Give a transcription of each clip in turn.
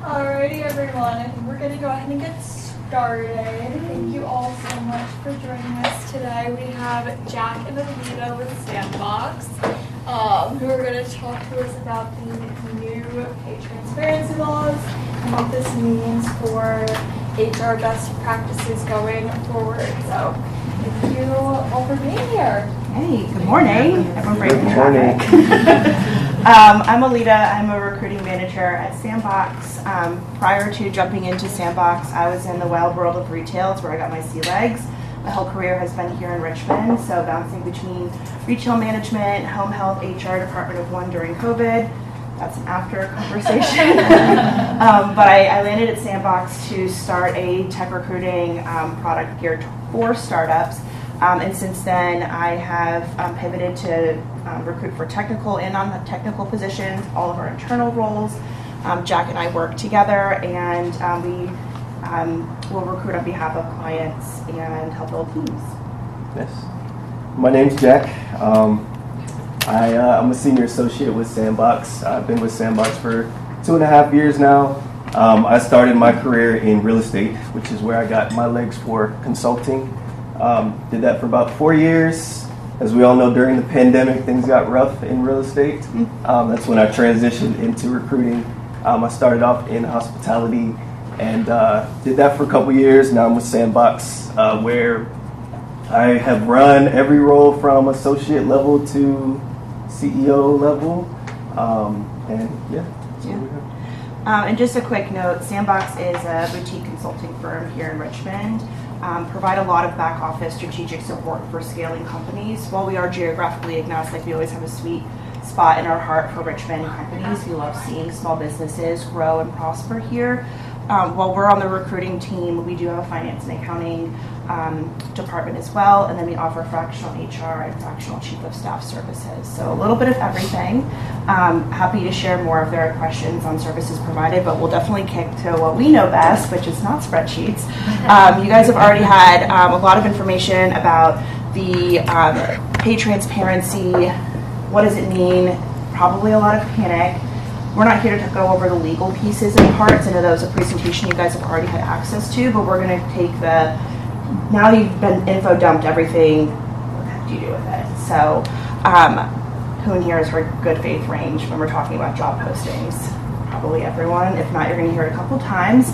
Alrighty everyone, I think we're going to go ahead and get started. Thank you all so much for joining us today. We have Jack and Alita with Sandbox, who are going to talk to us about the new pay transparency laws and what this means for HR best practices going forward. So thank you all for being here. Hey, good morning. Everyone break Good morning. I'm Alita. I'm a recruiting manager at Sandbox. Prior to jumping into Sandbox, I was in the wild world of retail. It's where I got my sea legs. My whole career has been here in Richmond, so bouncing between retail management, home health, HR, Department of One during COVID. That's an after conversation. But I landed at Sandbox to start a tech recruiting product geared for startups. And since then, I have pivoted to recruit for technical and non-technical positions, all of our internal roles. Jack and I work together, and we will recruit on behalf of clients and help build teams. Yes. My name's Jack. I'm a senior associate with Sandbox. I've been with Sandbox for 2.5 years now. I started my career in real estate, which is where I got my legs for consulting. Did that for about 4 years. As we all know, during the pandemic, things got rough in real estate. That's when I transitioned into recruiting. I started off in hospitality and did that for a couple years. Now I'm with Sandbox, where I have run every role from associate level to CEO level. And just a quick note, Sandbox is a boutique consulting firm here in Richmond. Provide a lot of back office strategic support for scaling companies. While we are geographically agnostic, we always have a sweet spot in our heart for Richmond companies. We love seeing small businesses grow and prosper here. While we're on the recruiting team, we do have a finance and accounting department as well, and then we offer fractional HR and fractional chief of staff services. So a little bit of everything. Happy to share more if there are questions on services provided, but we'll definitely kick to what we know best, which is not spreadsheets. You guys have already had a lot of information about the pay transparency. What does it mean? Probably a lot of panic. We're not here to go over the legal pieces and parts. I know that was a presentation you guys have already had access to, but we're going to take now that you've been info dumped everything, what do you do with it? So who in here is for good faith range when we're talking about job postings? Probably everyone. If not, you're going to hear it a couple times.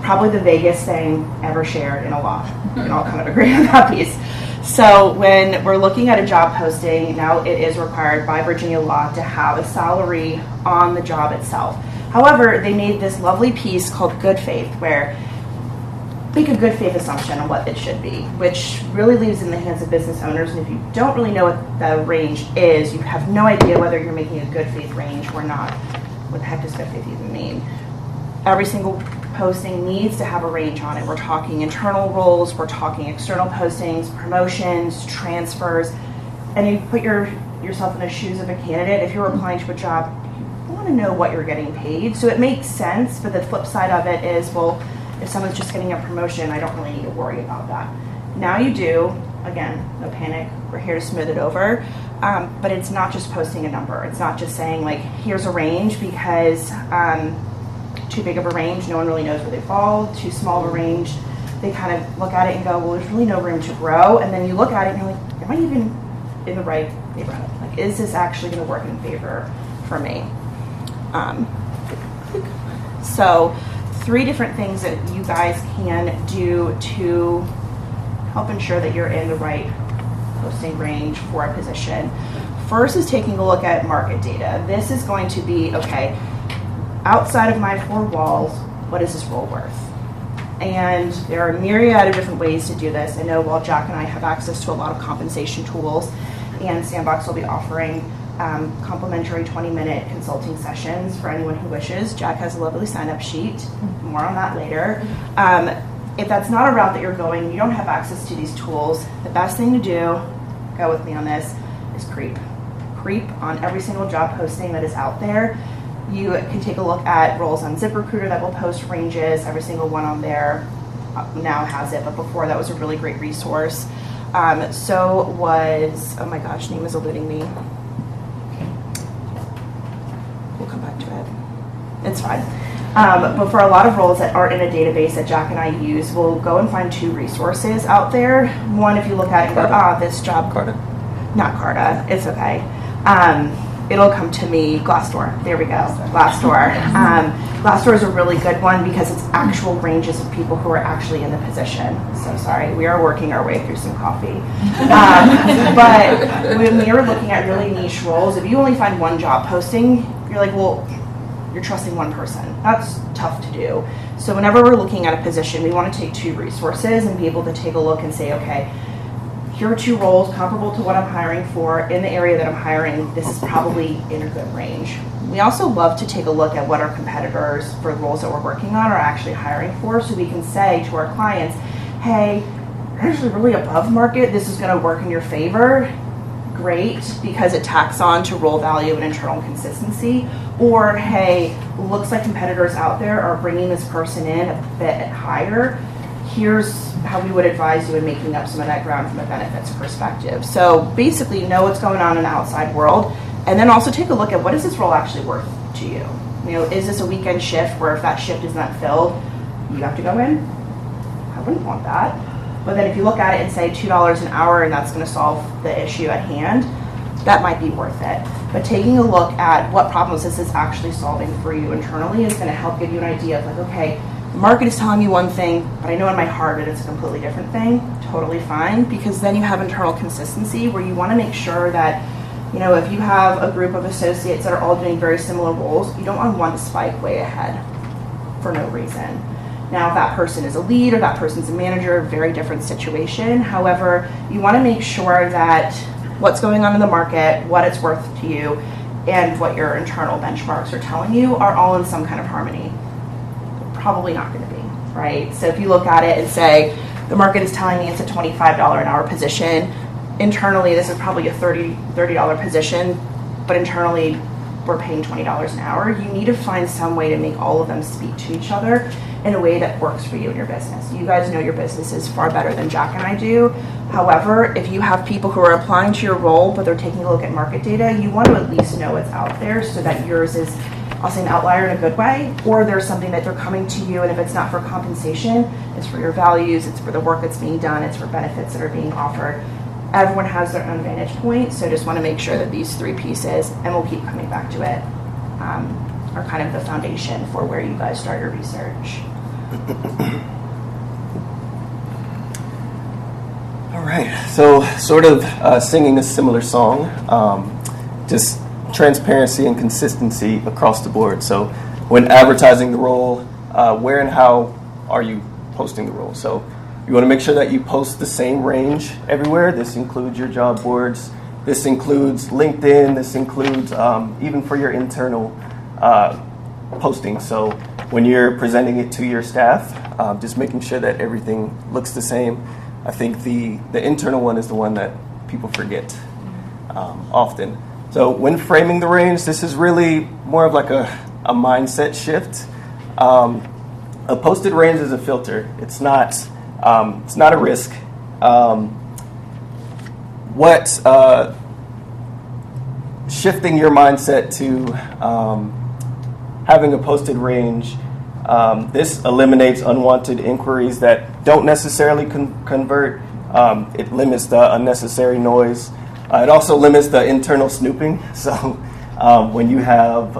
Probably the vaguest thing ever shared in a law. We can all kind of agree on that piece. So when we're looking at a job posting, now it is required by Virginia law to have a salary on the job itself. However, they made this lovely piece called good faith, where make a good faith assumption on what it should be, which really leaves in the hands of business owners. And if you don't really know what the range is, you have no idea whether you're making a good faith range or not. What the heck does good faith even mean? Every single posting needs to have a range on it. We're talking internal roles, we're talking external postings, promotions, transfers, and you put yourself in the shoes of a candidate. If you're applying to a job, you want to know what you're getting paid. So it makes sense, but the flip side of it is, well, if someone's just getting a promotion, I don't really need to worry about that. Now you do. Again, no panic. We're here to smooth it over. But it's not just posting a number. It's not just saying, like, here's a range, because too big of a range, no one really knows where they fall. Too small of a range, they kind of look at it and go, well, there's really no room to grow. And then you look at it and you're like, am I even in the right neighborhood? Like, is this actually going to work in favor for me? So 3 different things that you guys can do to help ensure that you're in the right posting range for a position. First is taking a look at market data. This is going to be, okay, outside of my 4 walls, what is this role worth? And there are a myriad of different ways to do this. I know while Jack and I have access to a lot of compensation tools, and Sandbox will be offering complimentary 20-minute consulting sessions for anyone who wishes. Jack has a lovely sign-up sheet. More on that later. If that's not a route that you're going, you don't have access to these tools, the best thing to do, go with me on this, is creep. Creep on every single job posting that is out there. You can take a look at roles on ZipRecruiter that will post ranges. Every single one on there now has it, but before that was a really great resource. So was, oh my gosh, name is eluding me. We'll come back to it. It's fine. But for a lot of roles that aren't in a database that Jack and I use, we'll go and find 2 resources out there. One, if you look at it and go, this job. Carta. Not Carta, it's okay. It'll come to me, Glassdoor. There we go, Glassdoor. Glassdoor is a really good one because it's actual ranges of people who are actually in the position. So sorry, we are working our way through some coffee. But when we are looking at really niche roles, if you only find one job posting, you're like, well, you're trusting one person. That's tough to do. So whenever we're looking at a position, we want to take 2 resources and be able to take a look and say, okay, here are 2 roles comparable to what I'm hiring for in the area that I'm hiring. This is probably in a good range. We also love to take a look at what our competitors for the roles that we're working on are actually hiring for, so we can say to our clients, hey, you're actually really above market. This is going to work in your favor. Great, because it tacks on to role value and internal consistency. Or, hey, looks like competitors out there are bringing this person in a bit higher. Here's how we would advise you in making up some of that ground from a benefits perspective. So basically know what's going on in the outside world, and then also take a look at what is this role actually worth to you. You know, is this a weekend shift where if that shift is not filled, you have to go in? I wouldn't want that. But then if you look at it and say $2 an hour and that's going to solve the issue at hand, that might be worth it. But taking a look at what problems this is actually solving for you internally is going to help give you an idea of like, okay, the market is telling me one thing, but I know in my heart that it's a completely different thing. Totally fine, because then you have internal consistency where you want to make sure that, you know, if you have a group of associates that are all doing very similar roles, you don't want one to spike way ahead for no reason. Now, if that person is a lead or that person's a manager, very different situation. However, you want to make sure that what's going on in the market, what it's worth to you, and what your internal benchmarks are telling you are all in some kind of harmony. Probably not going to be, right? So if you look at it and say, the market is telling me it's a $25 an hour position, internally this is probably a $30 position, but internally we're paying $20 an hour, you need to find some way to make all of them speak to each other in a way that works for you and your business. You guys know your businesses far better than Jack and I do. However, if you have people who are applying to your role, but they're taking a look at market data, you want to at least know what's out there so that yours is, I'll say, an outlier in a good way, or there's something that they're coming to you, and if it's not for compensation, it's for your values, it's for the work that's being done, it's for benefits that are being offered. Everyone has their own vantage point, so just want to make sure that these 3 pieces, and we'll keep coming back to it, are kind of the foundation for where you guys start your research. All right, so sort of singing a similar song, just transparency and consistency across the board. So when advertising the role, where and how are you posting the role? So you want to make sure that you post the same range everywhere. This includes your job boards. This includes LinkedIn. This includes even for your internal posting. So when you're presenting it to your staff, just making sure that everything looks the same. I think the internal one is the one that people forget often. So when framing the range, this is really more of like a mindset shift. A posted range is a filter. It's not a risk. Shifting your mindset to having a posted range, this eliminates unwanted inquiries that don't necessarily convert. It limits the unnecessary noise. It also limits the internal snooping. So when you have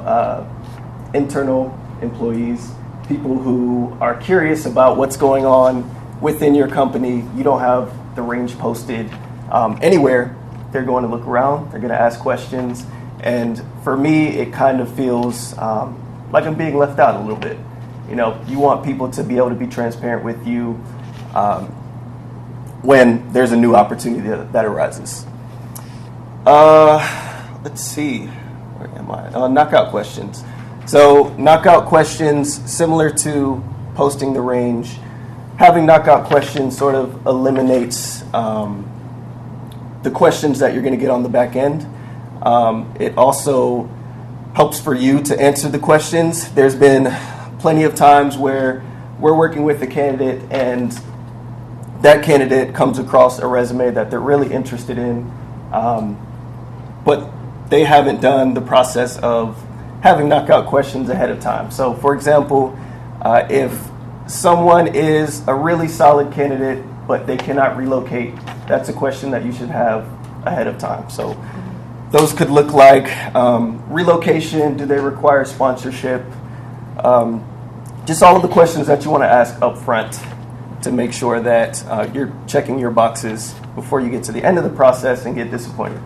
internal employees, people who are curious about what's going on within your company, you don't have the range posted anywhere. They're going to look around, they're going to ask questions. And for me, it kind of feels like I'm being left out a little bit. You know, you want people to be able to be transparent with you when there's a new opportunity that arises. Let's see, where am I? Knockout questions. So knockout questions, similar to posting the range, having knockout questions sort of eliminates the questions that you're going to get on the back end. It also helps for you to answer the questions. There's been plenty of times where we're working with a candidate and that candidate comes across a resume that they're really interested in, but they haven't done the process of having knockout questions ahead of time. So, for example, if someone is a really solid candidate, but they cannot relocate, that's a question that you should have ahead of time. So those could look like relocation, do they require sponsorship? Just all of the questions that you want to ask up front to make sure that you're checking your boxes before you get to the end of the process and get disappointed.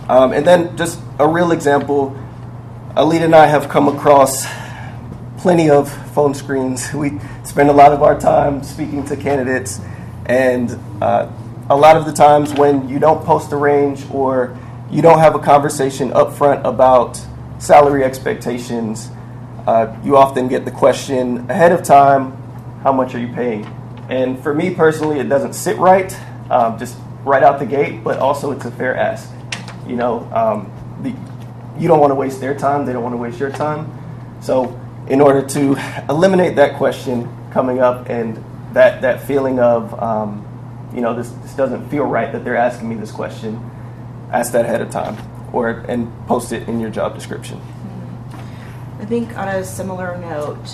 And then just a real example, Alita and I have come across plenty of phone screens. We spend a lot of our time speaking to candidates, and a lot of the times when you don't post a range or you don't have a conversation up front about salary expectations, you often get the question ahead of time, how much are you paying? And for me personally, it doesn't sit right, just right out the gate, but also it's a fair ask. You know, you don't want to waste their time, they don't want to waste your time. So in order to eliminate that question coming up and that feeling of, you know, this doesn't feel right that they're asking me this question, ask that ahead of time and post it in your job description. I think on a similar note,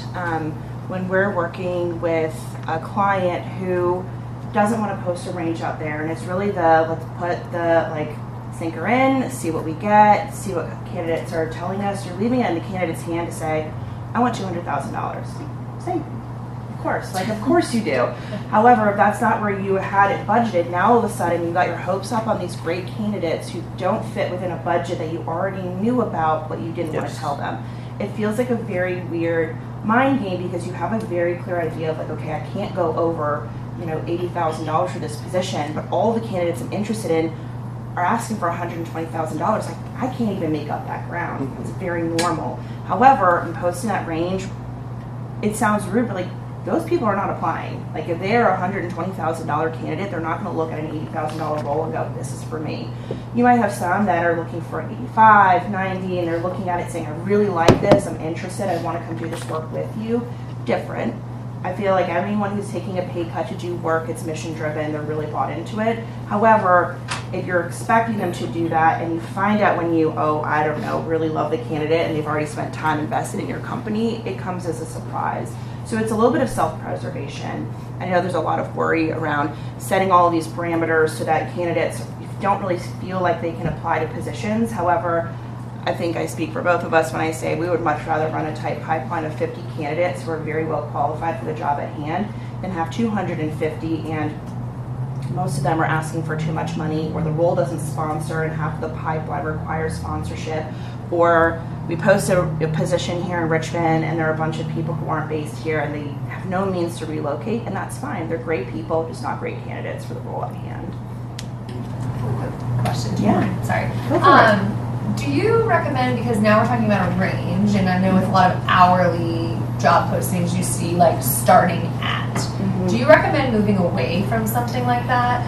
when we're working with a client who doesn't want to post a range out there, and it's really let's put the sinker in, see what we get, see what candidates are telling us. You're leaving it in the candidate's hand to say, I want $200,000. Say, of course you do. However, if that's not where you had it budgeted, now all of a sudden you got your hopes up on these great candidates who don't fit within a budget that you already knew about, but you didn't want to tell them. It feels like a very weird mind game because you have a very clear idea of okay, I can't go over, $80,000 for this position, but all the candidates I'm interested in are asking for $120,000. I can't even make up that ground. Mm-hmm. It's very normal. However, in posting that range, it sounds rude, but those people are not applying. If they're a $120,000 candidate, they're not going to look at an $80,000 role and go, this is for me. You might have some that are looking for 85, 90, and they're looking at it saying, I really like this, I'm interested, I want to come do this work with you. Different. I feel like everyone who's taking a pay cut to do work, it's mission driven, they're really bought into it. However, if you're expecting them to do that and you find out when you, really love the candidate and they've already spent time invested in your company, it comes as a surprise. So it's a little bit of self-preservation. I know there's a lot of worry around setting all of these parameters so that candidates don't really feel like they can apply to positions. However, I think I speak for both of us when I say we would much rather run a tight pipeline of 50 candidates who are very well qualified for the job at hand than have 250 and most of them are asking for too much money, or the role doesn't sponsor and half the pipeline requires sponsorship, or we post a position here in Richmond and there are a bunch of people who aren't based here and they have no means to relocate, and that's fine. They're great people, just not great candidates for the role at hand. Question. Yeah. Sorry. Go for it. Do you recommend, because now we're talking about a range, and I know with a lot of hourly job postings you see starting at. Mm-hmm. Do you recommend moving away from something like that?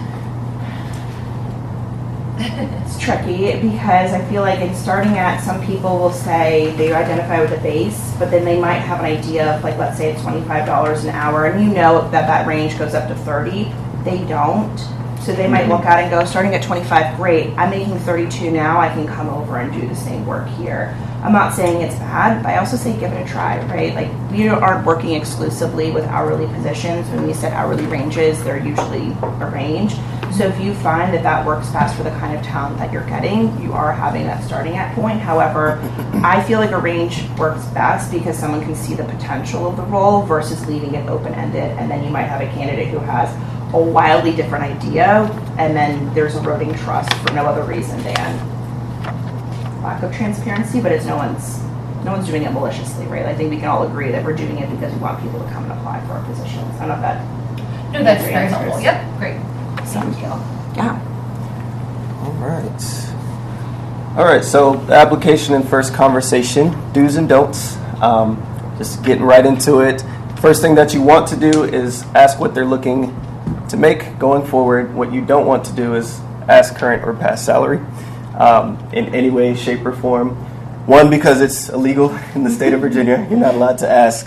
It's tricky because I feel like in starting at, some people will say they identify with a base, but then they might have an idea of let's say it's $25 an hour, and that range goes up to 30. They don't. So they might look at it and go, starting at 25, great, I'm making 32 now, I can come over and do the same work here. I'm not saying it's bad, but I also say give it a try, right? We aren't working exclusively with hourly positions. When we set hourly ranges, they're usually a range. So if you find that works best for the kind of talent that you're getting, you are having that starting at point. However, I feel like a range works best because someone can see the potential of the role versus leaving it open-ended, and then you might have a candidate who has a wildly different idea, and then there's eroding trust for no other reason than lack of transparency, but it's no one's doing it maliciously, right? I think we can all agree that we're doing it because we want people to come and apply for our positions. I don't know if that. No, that's very helpful. Yep, great. Thank you. Yeah. All right, so the application and first conversation, do's and don'ts. Just getting right into it. First thing that you want to do is ask what they're looking to make going forward. What you don't want to do is ask current or past salary in any way, shape, or form. One, because it's illegal in the state of Virginia. You're not allowed to ask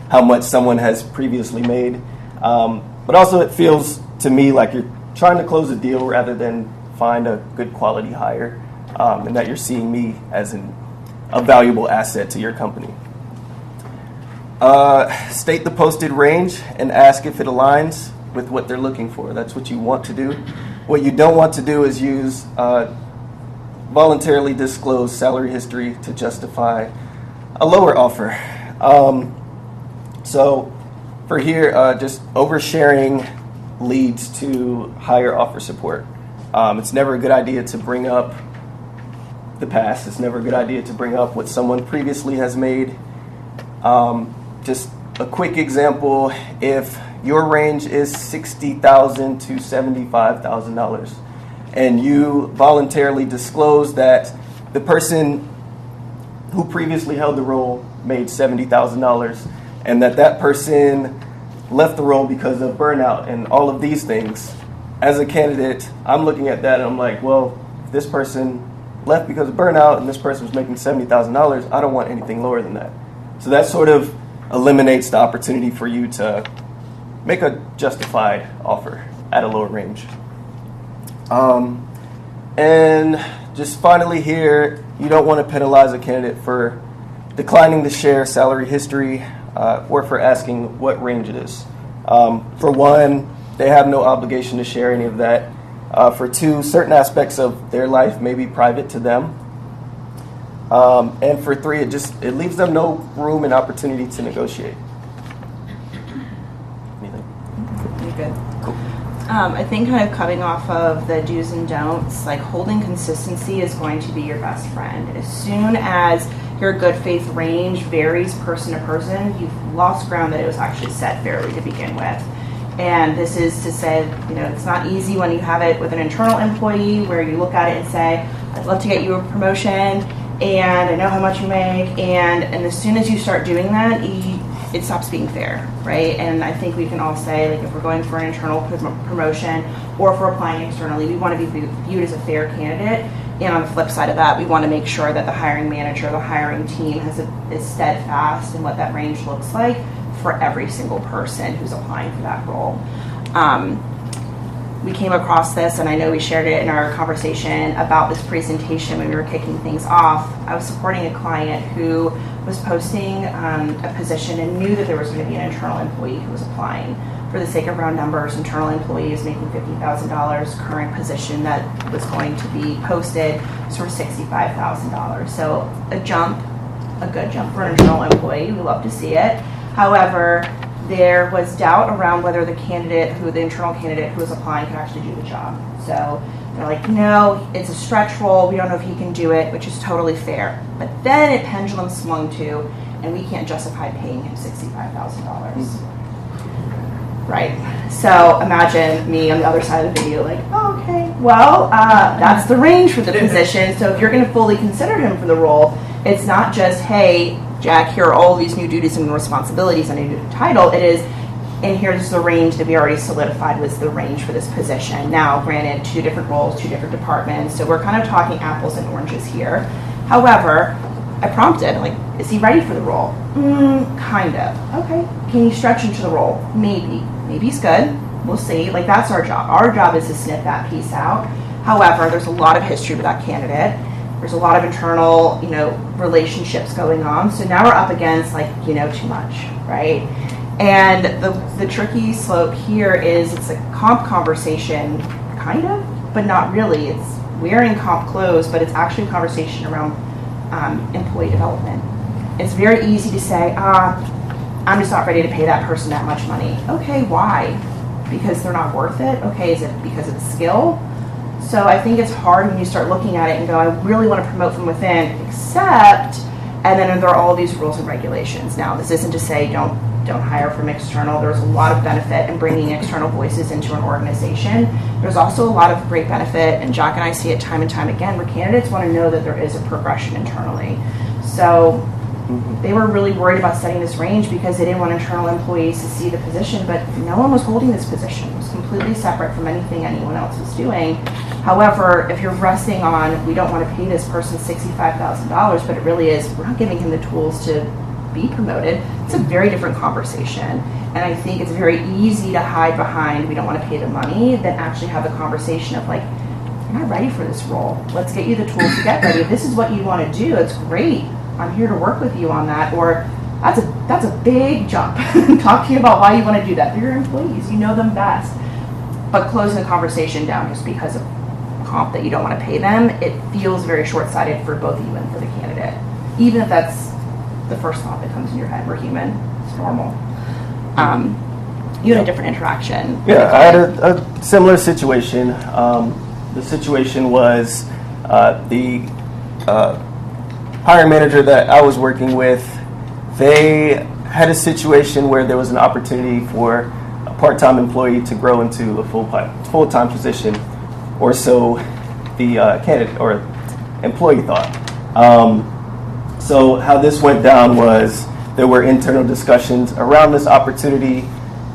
how much someone has previously made. But also it feels to me like you're trying to close a deal rather than find a good quality hire, and that you're seeing me as a valuable asset to your company. State the posted range and ask if it aligns with what they're looking for. That's what you want to do. What you don't want to do is use voluntarily disclose salary history to justify a lower offer. So for here, just oversharing leads to higher offer support. It's never a good idea to bring up the past. It's never a good idea to bring up what someone previously has made. Just a quick example, if your range is $60,000 to $75,000 and you voluntarily disclose that the person who previously held the role made $70,000 and that person left the role because of burnout and all of these things, as a candidate, I'm looking at that and I'm like, well, if this person left because of burnout and this person was making $70,000, I don't want anything lower than that. So that sort of eliminates the opportunity for you to make a justified offer at a lower range. And just finally here, you don't want to penalize a candidate for declining to share salary history or for asking what range it is. For one, they have no obligation to share any of that. For two, certain aspects of their life may be private to them. And for three, it leaves them no room and opportunity to negotiate. Anything? You're good. Cool. I think kind of coming off of the do's and don'ts, like holding consistency is going to be your best friend. As soon as your good faith range varies person to person, you've lost ground that it was actually set fairly to begin with. And this is to say, it's not easy when you have it with an internal employee where you look at it and say, I'd love to get you a promotion and I know how much you make. And as soon as you start doing that, it stops being fair, right? And I think we can all say, like, if we're going for an internal promotion or if we're applying externally, we want to be viewed as a fair candidate. And on the flip side of that, we want to make sure that the hiring manager, the hiring team is steadfast in what that range looks like for every single person who's applying for that role. We came across this, and I know we shared it in our conversation about this presentation when we were kicking things off. I was supporting a client who was posting a position and knew that there was going to be an internal employee who was applying. For the sake of round numbers, internal employee is making $50,000, current position that was going to be posted was for $65,000. So a good jump for an internal employee. We love to see it. However, there was doubt around whether the internal candidate who was applying could actually do the job. So they're like, no, it's a stretch role. We don't know if he can do it, which is totally fair. But then it pendulum swung to, and we can't justify paying him $65,000. Right. So imagine me on the other side of the video like, oh, okay, well, that's the range for the position. So if you're going to fully consider him for the role, it's not just, hey, Jack, here are all these new duties and responsibilities and a new title. It is, and here's the range that we already solidified was the range for this position. Now, granted, 2 different roles, 2 different departments, so we're kind of talking apples and oranges here. However, I prompted, like, is he ready for the role? Kind of. Okay. Can he stretch into the role? Maybe. Maybe he's good. We'll see. Like, that's our job. Our job is to sniff that piece out. However, there's a lot of history with that candidate. There's a lot of internal, relationships going on. So now we're up against, like, too much, right? And the tricky slope here is it's a comp conversation, kind of, but not really. It's wearing comp clothes, but it's actually a conversation around employee development. It's very easy to say, I'm just not ready to pay that person that much money. Okay, why? Because they're not worth it? Okay, is it because of the skill? So I think it's hard when you start looking at it and go, I really want to promote from within, except, and then there are all these rules and regulations. Now, this isn't to say don't hire from external. There's a lot of benefit in bringing external voices into an organization. There's also a lot of great benefit, and Jack and I see it time and time again, where candidates want to know that there is a progression internally. So they were really worried about setting this range because they didn't want internal employees to see the position, but no one was holding this position. It was completely separate from anything anyone else was doing. However, if you're resting on, we don't want to pay this person $65,000, but it really is, we're not giving him the tools to be promoted, it's a very different conversation. And I think it's very easy to hide behind, we don't want to pay the money, than actually have the conversation of like, you're not ready for this role. Let's get you the tools to get ready. If this is what you want to do, it's great. I'm here to work with you on that, or that's a big jump. Talk to you about why you want to do that. They're your employees, you know them best. But closing the conversation down just because of comp that you don't want to pay them, it feels very short-sighted for both you and for the candidate. Even if that's the first thought that comes in your head, we're human, it's normal. You had a different interaction. Yeah, I had a similar situation. The situation was the hiring manager that I was working with, they had a situation where there was an opportunity for a part-time employee to grow into a full-time position, or so the candidate or employee thought. So how this went down was there were internal discussions around this opportunity.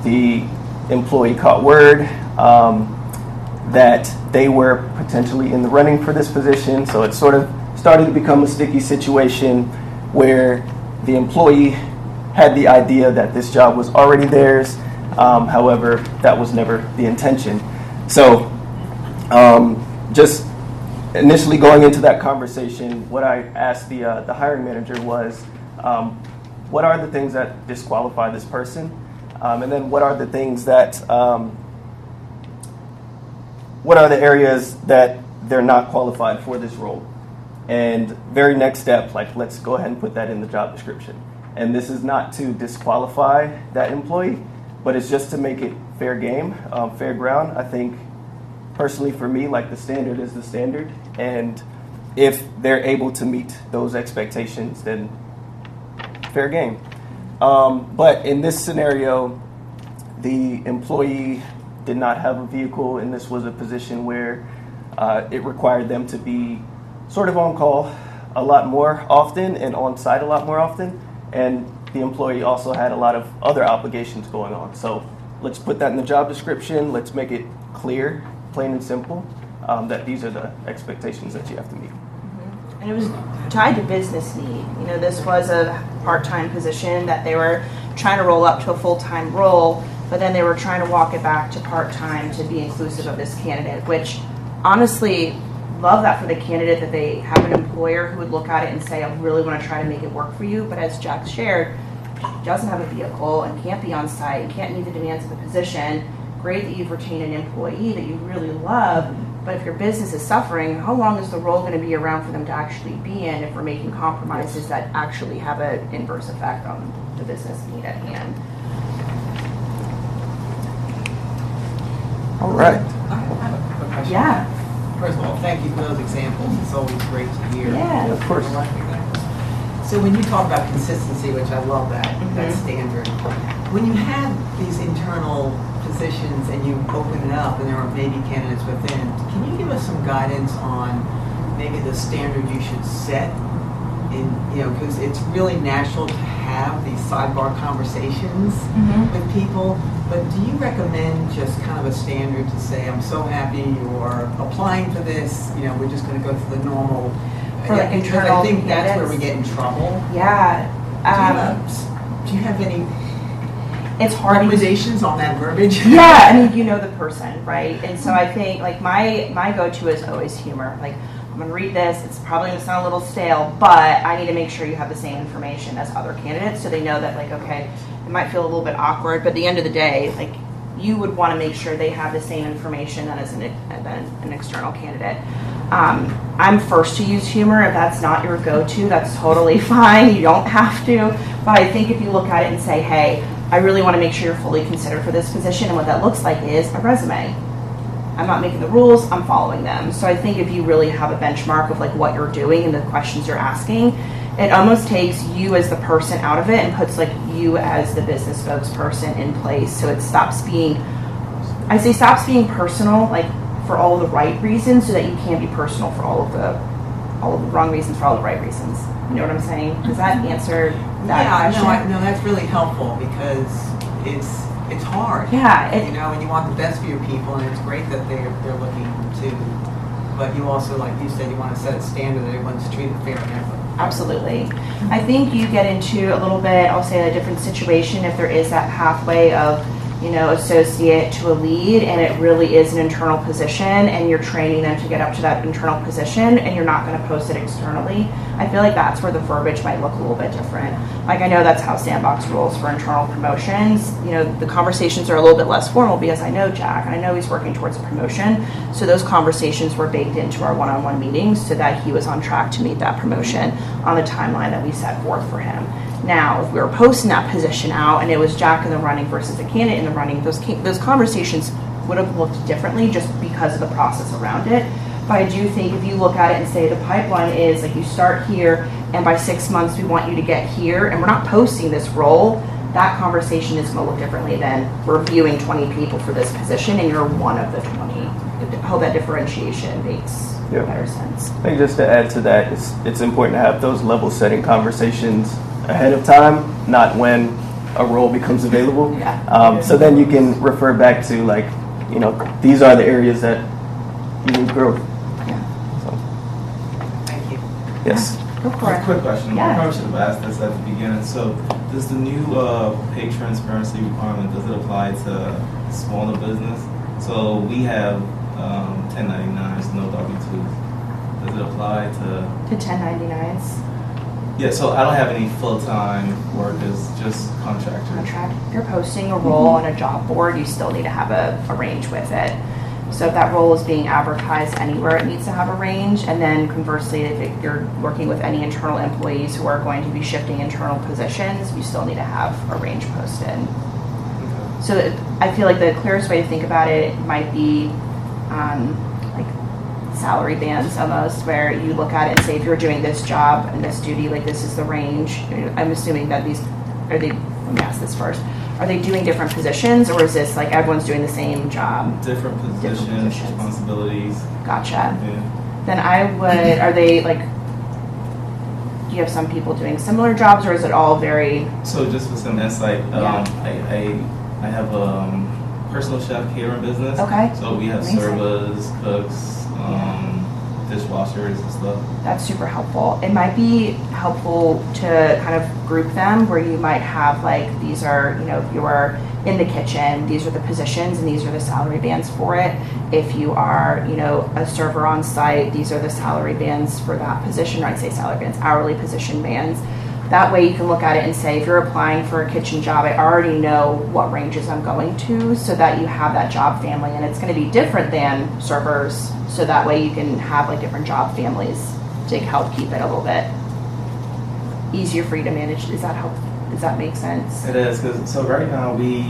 The employee caught word that they were potentially in the running for this position, so it sort of started to become a sticky situation where the employee had the idea that this job was already theirs. However, that was never the intention. So just initially going into that conversation, what I asked the hiring manager was, what are the things that disqualify this person? And then what are the things that, what are the areas that they're not qualified for this role? And very next step, like, let's go ahead and put that in the job description. And this is not to disqualify that employee, but it's just to make it fair game, fair ground. I think personally for me, like, the standard is the standard. And if they're able to meet those expectations, then fair game. But in this scenario, the employee did not have a vehicle, and this was a position where it required them to be sort of on call a lot more often and on site a lot more often. And the employee also had a lot of other obligations going on. So let's put that in the job description. Let's make it clear, plain and simple, that these are the expectations that you have to meet. And it was tied to business need. You know, this was a part-time position that they were trying to roll up to a full-time role, but then they were trying to walk it back to part-time to be inclusive of this candidate, which honestly, love that for the candidate, that they have an employer who would look at it and say, I really want to try to make it work for you. But as Jack shared, doesn't have a vehicle and can't be on site and can't meet the demands of the position. Great that you've retained an employee that you really love, but if your business is suffering, how long is the role going to be around for them to actually be in if we're making compromises that actually have an inverse effect on the business need at hand? All right. I have a quick question. Yeah. First of all, thank you for those examples. It's always great to hear. Yeah, of course. So when you talk about consistency, which I love that, that's standard. When you have these internal positions and you open it up and there are maybe candidates within, can you give us some guidance on maybe the standard you should set? In, you know, because it's really natural to have these sidebar conversations with people, but do you recommend just kind of a standard to say, I'm so happy you're applying for this, you know, we're just going to go through the normal, For like because internal I think that's where we candidates? get in trouble. Yeah. Do you have any It's hard. recommendations on that verbiage? Yeah, I mean, you know the person, right? And so I think, like, my go-to is always humor. Like, I'm going to read this. It's probably going to sound a little stale, but I need to make sure you have the same information as other candidates so they know that, like, okay, it might feel a little bit awkward, but at the end of the day, like, you would want to make sure they have the same information as an external candidate. I'm first to use humor. If that's not your go-to, that's totally fine. You don't have to. But I think if you look at it and say, hey, I really want to make sure you're fully considered for this position, and what that looks like is a resume. I'm not making the rules, I'm following them. So I think if you really have a benchmark of like what you're doing and the questions you're asking, it almost takes you as the person out of it and puts like you as the business spokesperson in place. So it stops being personal, like for all the right reasons, so that you can't be personal for all of the wrong reasons for all the right reasons. You know what I'm saying? Does that answer that question? No, that's really helpful because it's hard. Yeah. You know, and you want the best for your people, and it's great that they're looking to, but you also, like you said, you want to set a standard that everyone's treated fair and equitable. Absolutely. I think you get into a little bit, I'll say, a different situation if there is that pathway of associate to a lead, and it really is an internal position, and you're training them to get up to that internal position, and you're not going to post it externally. I feel like that's where the verbiage might look a little bit different. Like, I know that's how Sandbox rules for internal promotions. The conversations are a little bit less formal because I know Jack, and I know he's working towards a promotion. So those conversations were baked into our one-on-one meetings so that he was on track to meet that promotion on the timeline that we set forth for him. Now, if we were posting that position out and it was Jack in the running versus a candidate in the running, those conversations would have looked differently just because of the process around it. But I do think if you look at it and say the pipeline is like you start here and by 6 months we want you to get here, and we're not posting this role, that conversation is going to look differently than we're viewing 20 people for this position and you're one of the 20. I hope that differentiation makes better sense. I think just to add to that, it's important to have those level setting conversations ahead of time, not when a role becomes available. So then you can refer back to these are the areas that you need growth. So, Thank you. yes. Go for it. Quick question. Yeah. I probably should have asked this at the beginning. So, does the new pay transparency requirement, does it apply to smaller business? So we have 1099s, no W-2s. Does it apply to 1099s. Yeah, so I don't have any full-time workers, just contractors. Contract. If you're posting a role on a job board, you still need to have a range with it. So if that role is being advertised anywhere, it needs to have a range. And then conversely, if you're working with any internal employees who are going to be shifting internal positions, you still need to have a range posted. So I feel like the clearest way to think about it might be like salary bands almost, where you look at it and say, if you're doing this job and this duty, like this is the range. I'm assuming that let me ask this first. Are they doing different positions, or is this like everyone's doing the same job? Different positions, responsibilities. Gotcha. Yeah. Then are they like, do you have some people doing similar jobs, or is it all very? So just for some insight, Yeah. I have a personal chef catering business. Okay. So we have Amazing. servers, cooks, dishwashers and stuff. That's super helpful. It might be helpful to kind of group them where you might have like, these are, if you are in the kitchen, these are the positions and these are the salary bands for it. If you are, a server on site, these are the salary bands for that position, or I'd say salary bands, hourly position bands. That way you can look at it and say, if you're applying for a kitchen job, I already know what ranges I'm going to, so that you have that job family, and it's going to be different than servers, so that way you can have like different job families to help keep it a little bit easier for you to manage. Does that make sense? It is, so right now we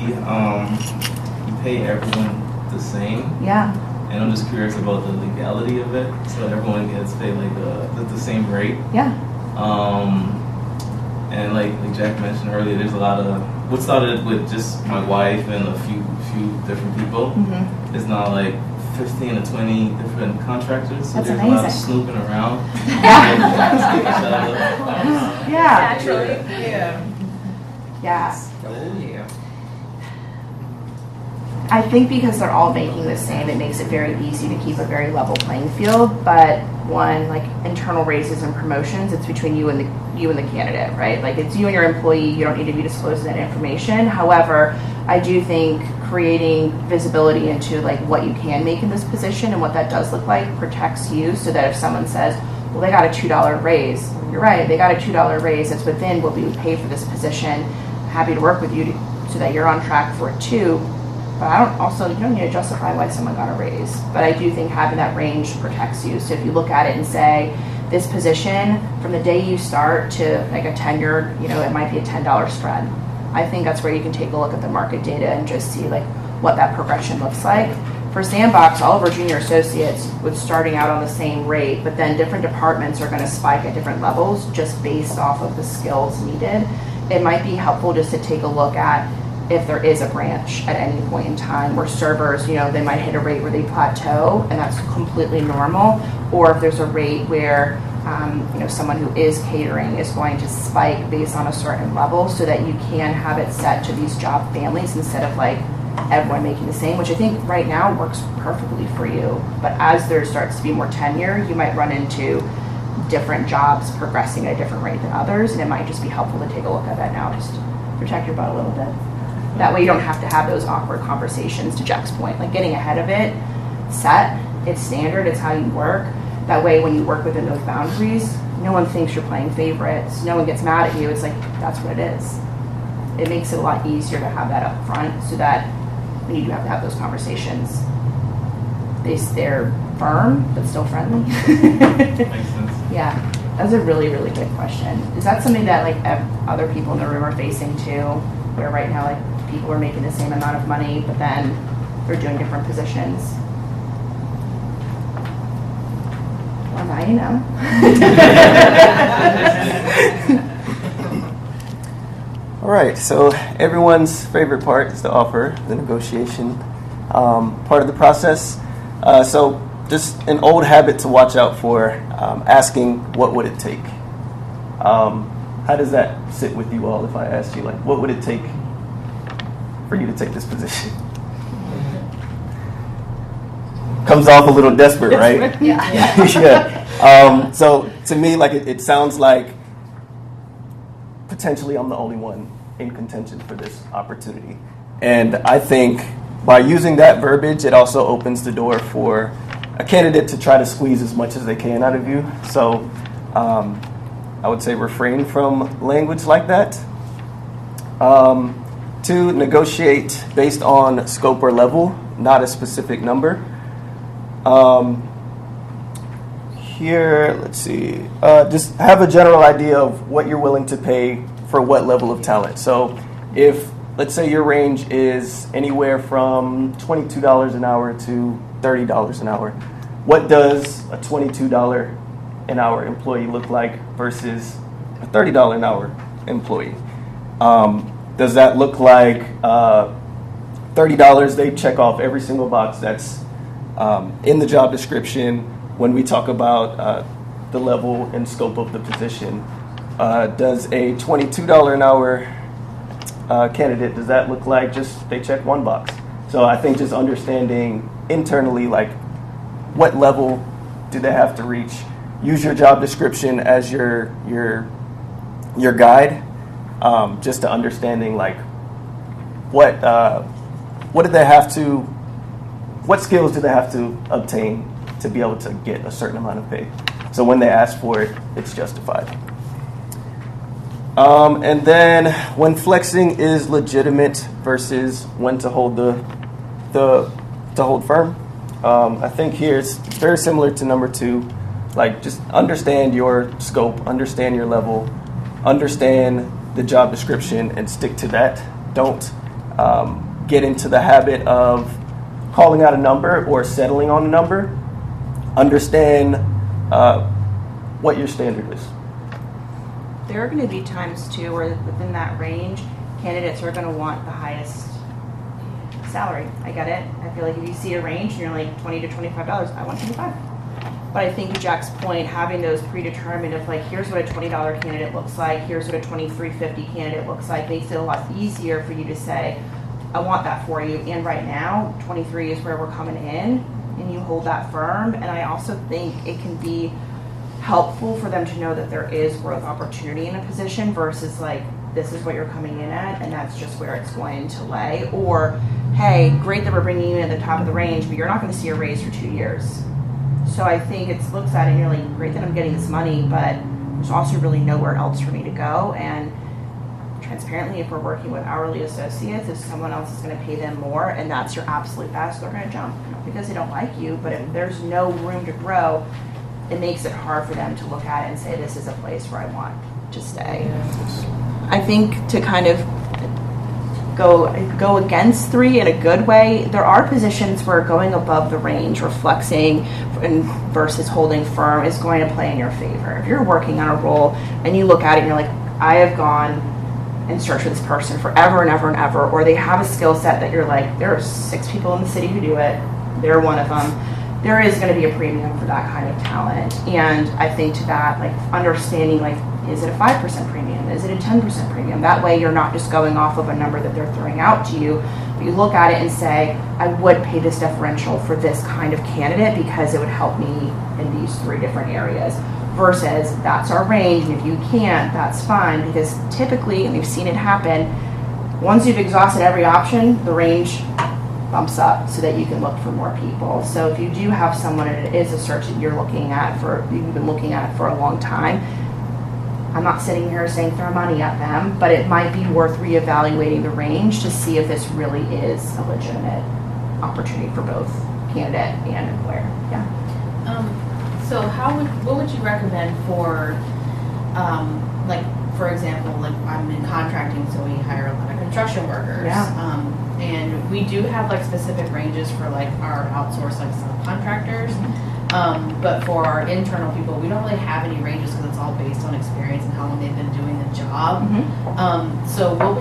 pay everyone the same. Yeah. And I'm just curious about the legality of it. So everyone gets paid like the same rate. Yeah. And like Jack mentioned earlier, there's a lot of what started with just my wife and a few different people. Mm-hmm. It's now like 15 to 20 different contractors. So That's there's a lot of amazing. snooping around. Yeah. Naturally. Yeah. Yeah. Oh, yeah. I think because they're all making the same, it makes it very easy to keep a very level playing field. But one, like internal raises and promotions, it's between you and the candidate, right? Like it's you and your employee. You don't need to be disclosing that information. However, I do think creating visibility into like what you can make in this position and what that does look like protects you, so that if someone says, well, they got a $2 raise, you're right, they got a $2 raise, that's within what we would pay for this position. Happy to work with you so that you're on track for it too. But you don't need to justify why someone got a raise. But I do think having that range protects you. So if you look at it and say, this position, from the day you start to like a tenured, it might be a $10 spread. I think that's where you can take a look at the market data and just see like what that progression looks like. For Sandbox, all of our junior associates was starting out on the same rate, but then different departments are going to spike at different levels just based off of the skills needed. It might be helpful just to take a look at if there is a branch at any point in time where servers, they might hit a rate where they plateau, and that's completely normal. Or if there's a rate where, someone who is catering is going to spike based on a certain level, so that you can have it set to these job families instead of like everyone making the same, which I think right now works perfectly for you. But as there starts to be more tenure, you might run into different jobs progressing at a different rate than others, and it might just be helpful to take a look at that now, just protect your butt a little bit. That way you don't have to have those awkward conversations, to Jack's point. Like getting ahead of it, it's standard, it's how you work. That way when you work within those boundaries, no one thinks you're playing favorites, no one gets mad at you. It's like, that's what it is. It makes it a lot easier to have that up front, so that when you do have to have those conversations, they're firm but still friendly. Makes sense. Yeah, that was a really, really good question. Is that something that like other people in the room are facing too, where right now like people are making the same amount of money but then they're doing different positions? Well, now you know. All right, so everyone's favorite part is the offer, the negotiation part of the process. So just an old habit to watch out for, asking what would it take? How does that sit with you all if I asked you, like, what would it take for you to take this position? Comes off a little desperate, right? Yeah. Yeah. So to me, like, it sounds like potentially I'm the only one in contention for this opportunity. And I think by using that verbiage, it also opens the door for a candidate to try to squeeze as much as they can out of you. So I would say refrain from language like that. To negotiate based on scope or level, not a specific number. Here, let's see, just have a general idea of what you're willing to pay for what level of talent. So if, let's say your range is anywhere from $22 an hour to $30 an hour, what does a $22 an hour employee look like versus a $30 an hour employee? Does that look like $30, they check off every single box that's in the job description when we talk about the level and scope of the position? Does a $22 an hour candidate, does that look like just they check one box? So I think just understanding internally, like, what level do they have to reach? Use your job description as your guide, just to understanding, like, what do they have to, what skills do they have to obtain to be able to get a certain amount of pay? So when they ask for it, it's justified. And then when flexing is legitimate versus when to hold to hold firm. I think here it's very similar to number 2. Like, just understand your scope, understand your level, understand the job description, and stick to that. Don't get into the habit of calling out a number or settling on a number. Understand what your standard is. There are going to be times too where within that range, candidates are going to want the highest salary. I get it. I feel like if you see a range and you're like $20 to $25, I want $25. But I think to Jack's point, having those predetermined of like, here's what a $20 candidate looks like, here's what a $23.50 candidate looks like, makes it a lot easier for you to say, I want that for you. And right now, 23 is where we're coming in, and you hold that firm. And I also think it can be helpful for them to know that there is growth opportunity in a position versus like, this is what you're coming in at, and that's just where it's going to lay. Or, hey, great that we're bringing you in at the top of the range, but you're not going to see a raise for 2 years. So I think it looks at it and you're like, great that I'm getting this money, but there's also really nowhere else for me to go. And transparently, if we're working with hourly associates, if someone else is going to pay them more and that's your absolute best, they're going to jump. Not because they don't like you, but if there's no room to grow, it makes it hard for them to look at it and say, this is a place where I want to stay. I think to kind of go against 3 in a good way, there are positions where going above the range or flexing versus holding firm is going to play in your favor. If you're working on a role and you look at it and you're like, I have gone and searched for this person forever and ever and ever, or they have a skill set that you're like, there are 6 people in the city who do it, they're one of them, there is going to be a premium for that kind of talent. And I think to that, like, understanding, like, is it a 5% premium? Is it a 10% premium? That way you're not just going off of a number that they're throwing out to you, but you look at it and say, I would pay this differential for this kind of candidate because it would help me in these 3 different areas. Versus, that's our range, and if you can't, that's fine, because typically, and we've seen it happen, Once you've exhausted every option, the range bumps up so that you can look for more people. So if you do have someone and it is a search that you've been looking at for a long time, I'm not sitting here saying throw money at them, but it might be worth reevaluating the range to see if this really is a legitimate opportunity for both candidate and employer. Yeah. So what would you recommend for, like, for example, like I'm in contracting, so we hire a lot of construction workers. Yeah. And we do have like specific ranges for like our outsourced like subcontractors. But for our internal people, we don't really have any ranges because it's all based on experience and how long they've been doing the job. So how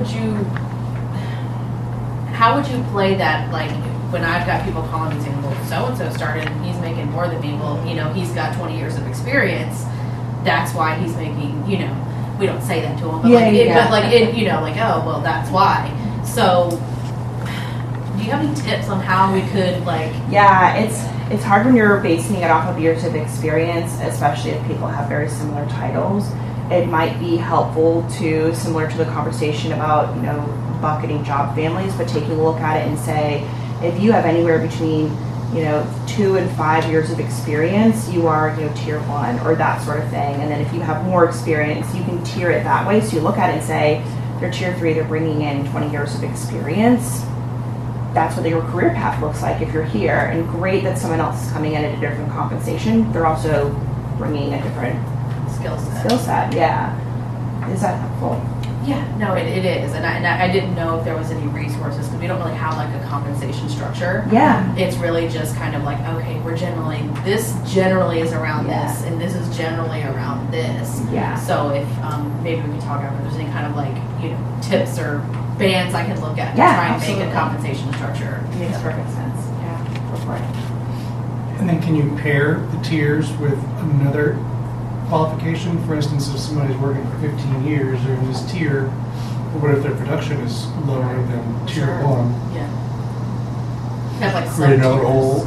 would you play that, like, when I've got people calling me saying, well, so-and-so started and he's making more than me, well, you know, he's got 20 years of experience, that's why he's making, you know, we don't say that to him, but you know, like, oh, well, that's why. So do you have any tips on how we could, like... Yeah, it's hard when you're basing it off of years of experience, especially if people have very similar titles. It might be helpful to, similar to the conversation about, you know, bucketing job families, but taking a look at it and say, if you have anywhere between, you know, 2 and 5 years of experience, you are, you know, tier 1 or that sort of thing. And then if you have more experience, you can tier it that way. So you look at it and say, they're tier 3, they're bringing in 20 years of experience. That's what your career path looks like if you're here. And great that someone else is coming in at a different compensation. They're also bringing a different skill set. Yeah. Is that helpful? Yeah, no, it is, and I didn't know if there was any resources because we don't really have like a compensation structure. Yeah, it's really just kind of like, okay, this generally is around this, and this is generally around this. Yeah. So if maybe we can talk about if there's any kind of like, you know, tips or bands I can look at to try and make a compensation structure. Makes perfect sense. Yeah, go for it. And then can you pair the tiers with another qualification? For instance, if somebody's working for 15 years, they're in this tier, but what if their production is lower than tier 1? Yeah. Have like Create another whole.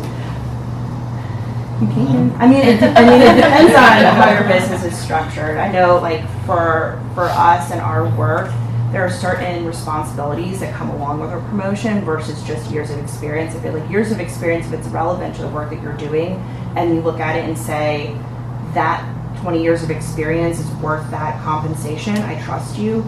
You can. I mean, it depends on how your business is structured. I know, like for us and our work, there are certain responsibilities that come along with a promotion versus just years of experience. If it like years of experience, if it's relevant to the work that you're doing, and you look at it and say that 20 years of experience is worth that compensation, I trust you.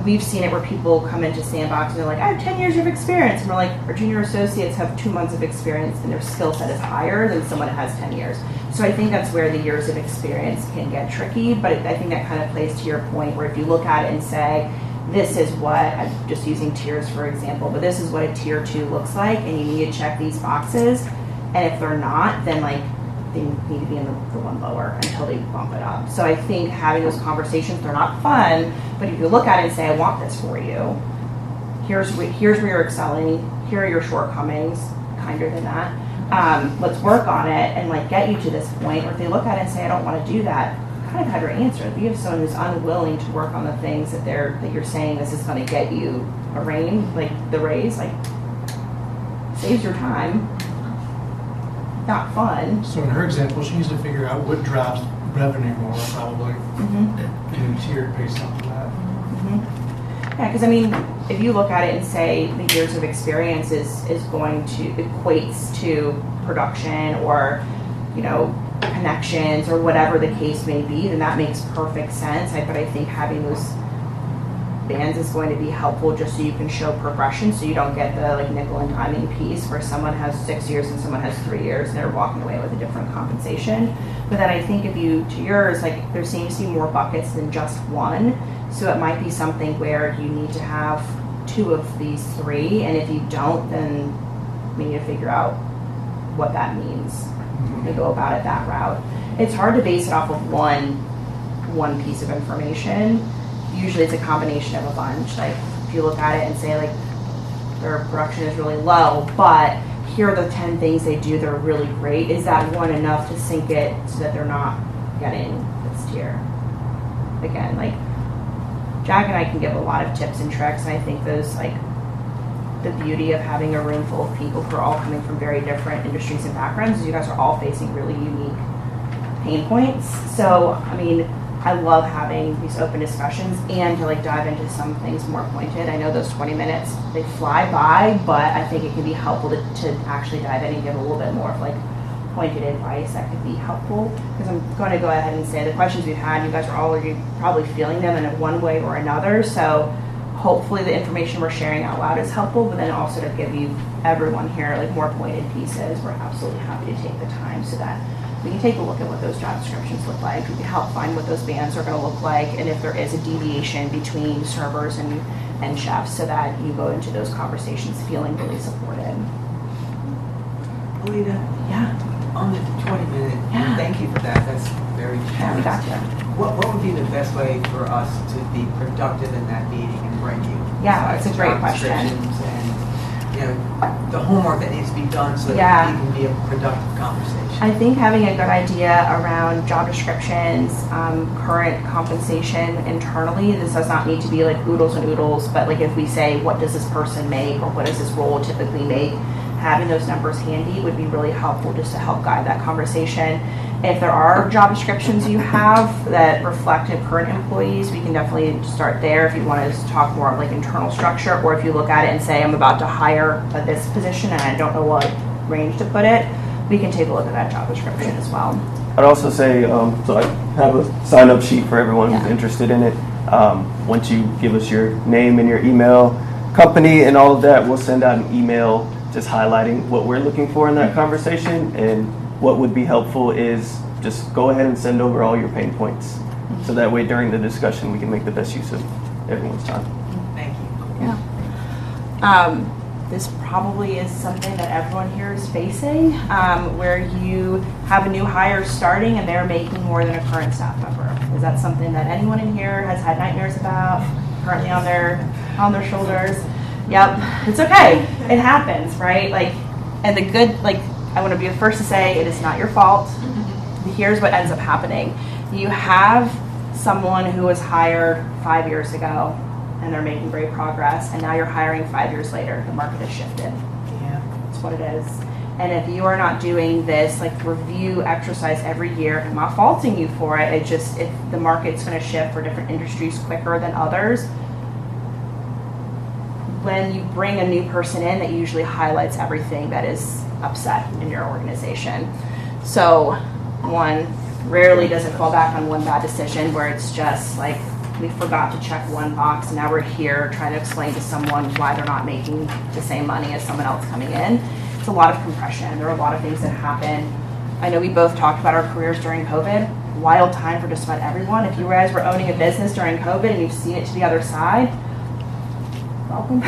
We've seen it where people come into Sandbox and they're like, I have 10 years of experience. And we're like, our junior associates have 2 months of experience and their skill set is higher than someone that has 10 years. So I think that's where the years of experience can get tricky, but I think that kind of plays to your point where if you look at it and say, this is what, I'm just using tiers for example, but this is what a tier 2 looks like and you need to check these boxes. And if they're not, then like, they need to be in the one lower until they bump it up. So I think having those conversations, they're not fun, but if you look at it and say, I want this for you, here's where you're excelling, here are your shortcomings, kinder than that. Let's work on it and like get you to this point. Or if they look at it and say, I don't want to do that, kind of have your answer. If you have someone who's unwilling to work on the things that you're saying this is going to get you a raise, like saves your time. Not fun. So in her example, she needs to figure out what drives revenue more, probably, and tiered based on that. Yeah, because I mean, if you look at it and say the years of experience is going to equates to production or, you know, connections or whatever the case may be, then that makes perfect sense. But I think having those bands is going to be helpful just so you can show progression, so you don't get the like nickel and diming piece where someone has 6 years and someone has 3 years and they're walking away with a different compensation. But then I think if you, to yours, like there seems to be more buckets than just one, so it might be something where you need to have 2 of these 3, and if you don't, then we need to figure out what that means and go about it that route. It's hard to base it off of one piece of information. Usually it's a combination of a bunch. Like if you look at it and say like their production is really low, but here are the 10 things they do that are really great. Is that one enough to sink it so that they're not getting this tier? Again, like Jack and I can give a lot of tips and tricks, and I think those like the beauty of having a room full of people who are all coming from very different industries and backgrounds is you guys are all facing really unique pain points. So I mean, I love having these open discussions and to like dive into some things more pointed. I know those 20 minutes, they fly by, but I think it can be helpful to actually dive in and give a little bit more of like pointed advice that could be helpful. Because I'm going to go ahead and say the questions we've had, you guys are already probably feeling them in one way or another. So hopefully the information we're sharing out loud is helpful, but then also to give you everyone here like more pointed pieces, we're absolutely happy to take the time so that we can take a look at what those job descriptions look like. We can help find what those bands are going to look like, and if there is a deviation between servers and chefs, so that you go into those conversations feeling really supported. Alita, Yeah, on the 20-minute, Yeah. thank you for that. That's very yeah, we generous. got you. What would be the best way for us to be productive in that meeting and bring you? Yeah, it's a besides great job question. descriptions And, you know, the homework that needs to be done so Yeah. that it can be a productive conversation. I think having a good idea around job descriptions, current compensation internally, this does not need to be like oodles and oodles, but like if we say, what does this person make or what does this role typically make, having those numbers handy would be really helpful just to help guide that conversation. If there are job descriptions you have that reflect current employees, we can definitely start there if you want to talk more like internal structure, or if you look at it and say, I'm about to hire this position and I don't know what range to put it, we can take a look at that job description as well. I'd also say, so I have a sign-up sheet for everyone who's Yeah. interested in it. Once you give us your name and your email, company, and all of that, we'll send out an email just highlighting what we're looking for in that conversation. And what would be helpful is just go ahead and send over all your pain points. So that way during the discussion, we can make the best use of everyone's time. Thank you. Yeah. This probably is something that everyone here is facing, where you have a new hire starting and they're making more than a current staff member. Is that something that anyone in here has had nightmares about, currently on their shoulders? Yep, it's okay. It happens, right? Like, and the good, like, I want to be the first to say it is not your fault. Here's what ends up happening. You have someone who was hired 5 years ago and they're making great progress, and now you're hiring 5 years later. The market has shifted. Yeah. That's what it is. And if you are not doing this like review exercise every year, I'm not faulting you for it. It just, if the market's going to shift for different industries quicker than others, when you bring a new person in, that usually highlights everything that is upset in your organization. So one, rarely does it fall back on one bad decision where it's just like we forgot to check one box and now we're here trying to explain to someone why they're not making the same money as someone else coming in. It's a lot of compression. There are a lot of things that happen. I know we both talked about our careers during COVID. Wild time for just about everyone. If you guys were owning a business during COVID and you've seen it to the other side, welcome.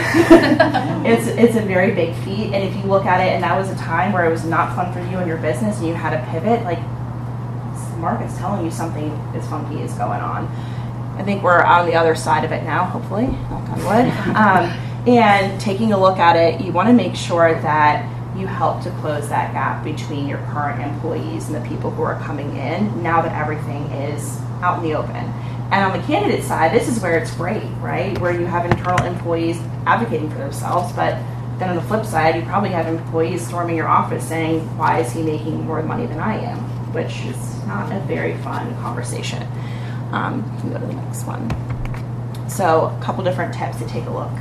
It's a very big feat, and if you look at it and that was a time where it was not fun for you and your business and you had to pivot, like the market's telling you something is funky is going on. I think we're on the other side of it now, hopefully, knock on wood. And taking a look at it, you want to make sure that you help to close that gap between your current employees and the people who are coming in now that everything is out in the open. And on the candidate side, this is where it's great, right? Where you have internal employees advocating for themselves, but then on the flip side, you probably have employees storming your office saying, why is he making more money than I am? Which is not a very fun conversation. You can go to the next one. So a couple different tips to take a look.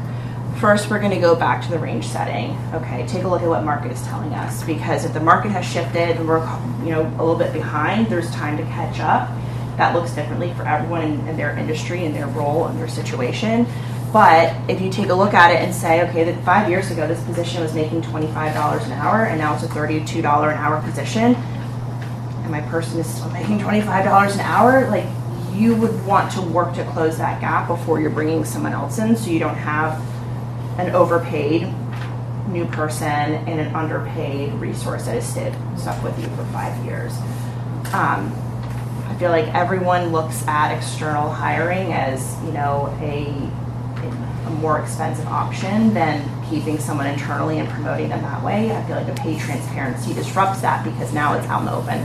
First, we're going to go back to the range setting. Okay, take a look at what market is telling us, because if the market has shifted and we're a little bit behind, there's time to catch up. That looks differently for everyone in their industry and their role and their situation. But if you take a look at it and say, okay, that 5 years ago this position was making $25 an hour and now it's a $32 an hour position, and my person is still making $25 an hour, like, you would want to work to close that gap before you're bringing someone else in, so you don't have an overpaid new person and an underpaid resource that has stayed stuck with you for 5 years. I feel like everyone looks at external hiring as, a more expensive option than keeping someone internally and promoting them that way. I feel like the pay transparency disrupts that because now it's out in the open.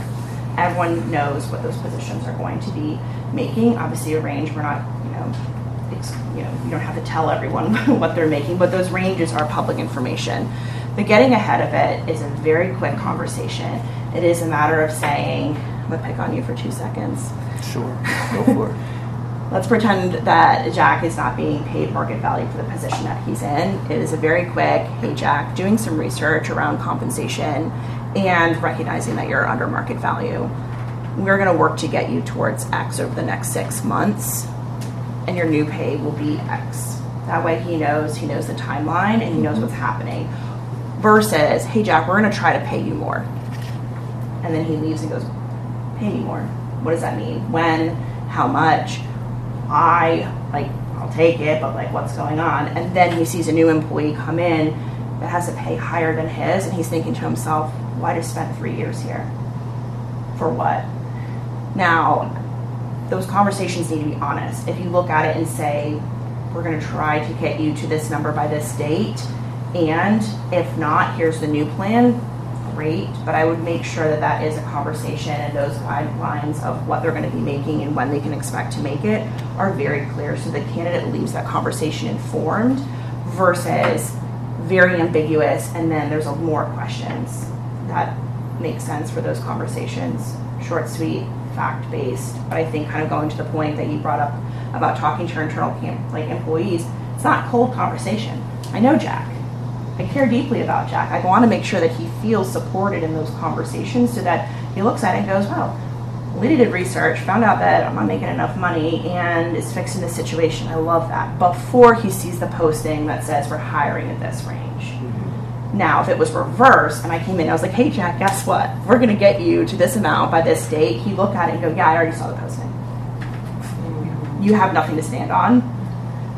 Everyone knows what those positions are going to be making. Obviously, a range, we're not, you don't have to tell everyone what they're making, but those ranges are public information. But getting ahead of it is a very quick conversation. It is a matter of saying, I'm gonna pick on you for 2 seconds. Sure. Go for it. Let's pretend that Jack is not being paid market value for the position that he's in. It is a very quick, hey Jack, doing some research around compensation and recognizing that you're under market value. We're going to work to get you towards X over the next 6 months, and your new pay will be X. That way he knows the timeline and he knows what's happening. Versus, hey Jack, we're going to try to pay you more. And then he leaves and goes, pay me more. What does that mean? When? How much? I'll take it, but like what's going on? And then he sees a new employee come in that has a pay higher than his, and he's thinking to himself, why did I spend 3 years here? For what? Now, those conversations need to be honest. If you look at it and say, we're going to try to get you to this number by this date, and if not, here's the new plan, great, but I would make sure that that is a conversation and those guidelines of what they're going to be making and when they can expect to make it are very clear, so the candidate leaves that conversation informed versus very ambiguous and then there's more questions. That makes sense for those conversations. Short, sweet, fact-based, but I think kind of going to the point that you brought up about talking to your internal employees, it's not cold conversation. I know Jack. I care deeply about Jack. I want to make sure that he feels supported in those conversations so that he looks at it and goes, well, Lydia did research, found out that I'm not making enough money and is fixing the situation. I love that. Before he sees the posting that says we're hiring at this range. Mm-hmm. Now, if it was reversed and I came in and I was like, hey, Jack, guess what? We're going to get you to this amount by this date. He'd look at it and go, yeah, I already saw the posting. You have nothing to stand on.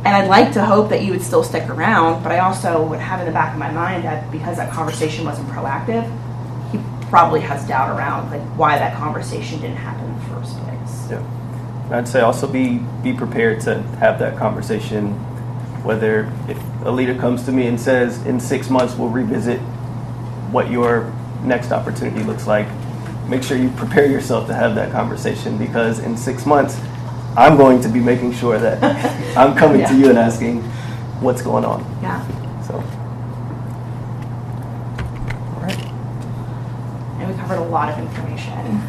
And I'd like to hope that you would still stick around, but I also would have in the back of my mind that because that conversation wasn't proactive, he probably has doubt around like why that conversation didn't happen in the first place. Yeah. I'd say also be prepared to have that conversation, whether if a leader comes to me and says in 6 months we'll revisit what your next opportunity looks like, make sure you prepare yourself to have that conversation, because in 6 months I'm going to be making sure that I'm coming to you and asking what's going on. Yeah. So, all right. And we covered a lot of information.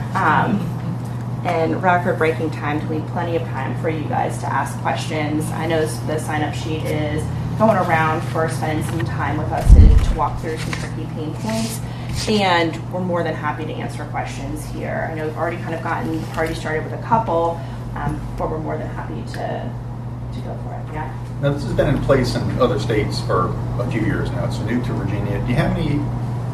And record-breaking time to leave plenty of time for you guys to ask questions. I know the sign-up sheet is going around for spending some time with us to walk through some tricky pain points. And we're more than happy to answer questions here. I know we've already kind of gotten the party started with a couple, but we're more than happy to go for it. Yeah. Now, this has been in place in other states for a few years now. It's new to Virginia. Do you have any,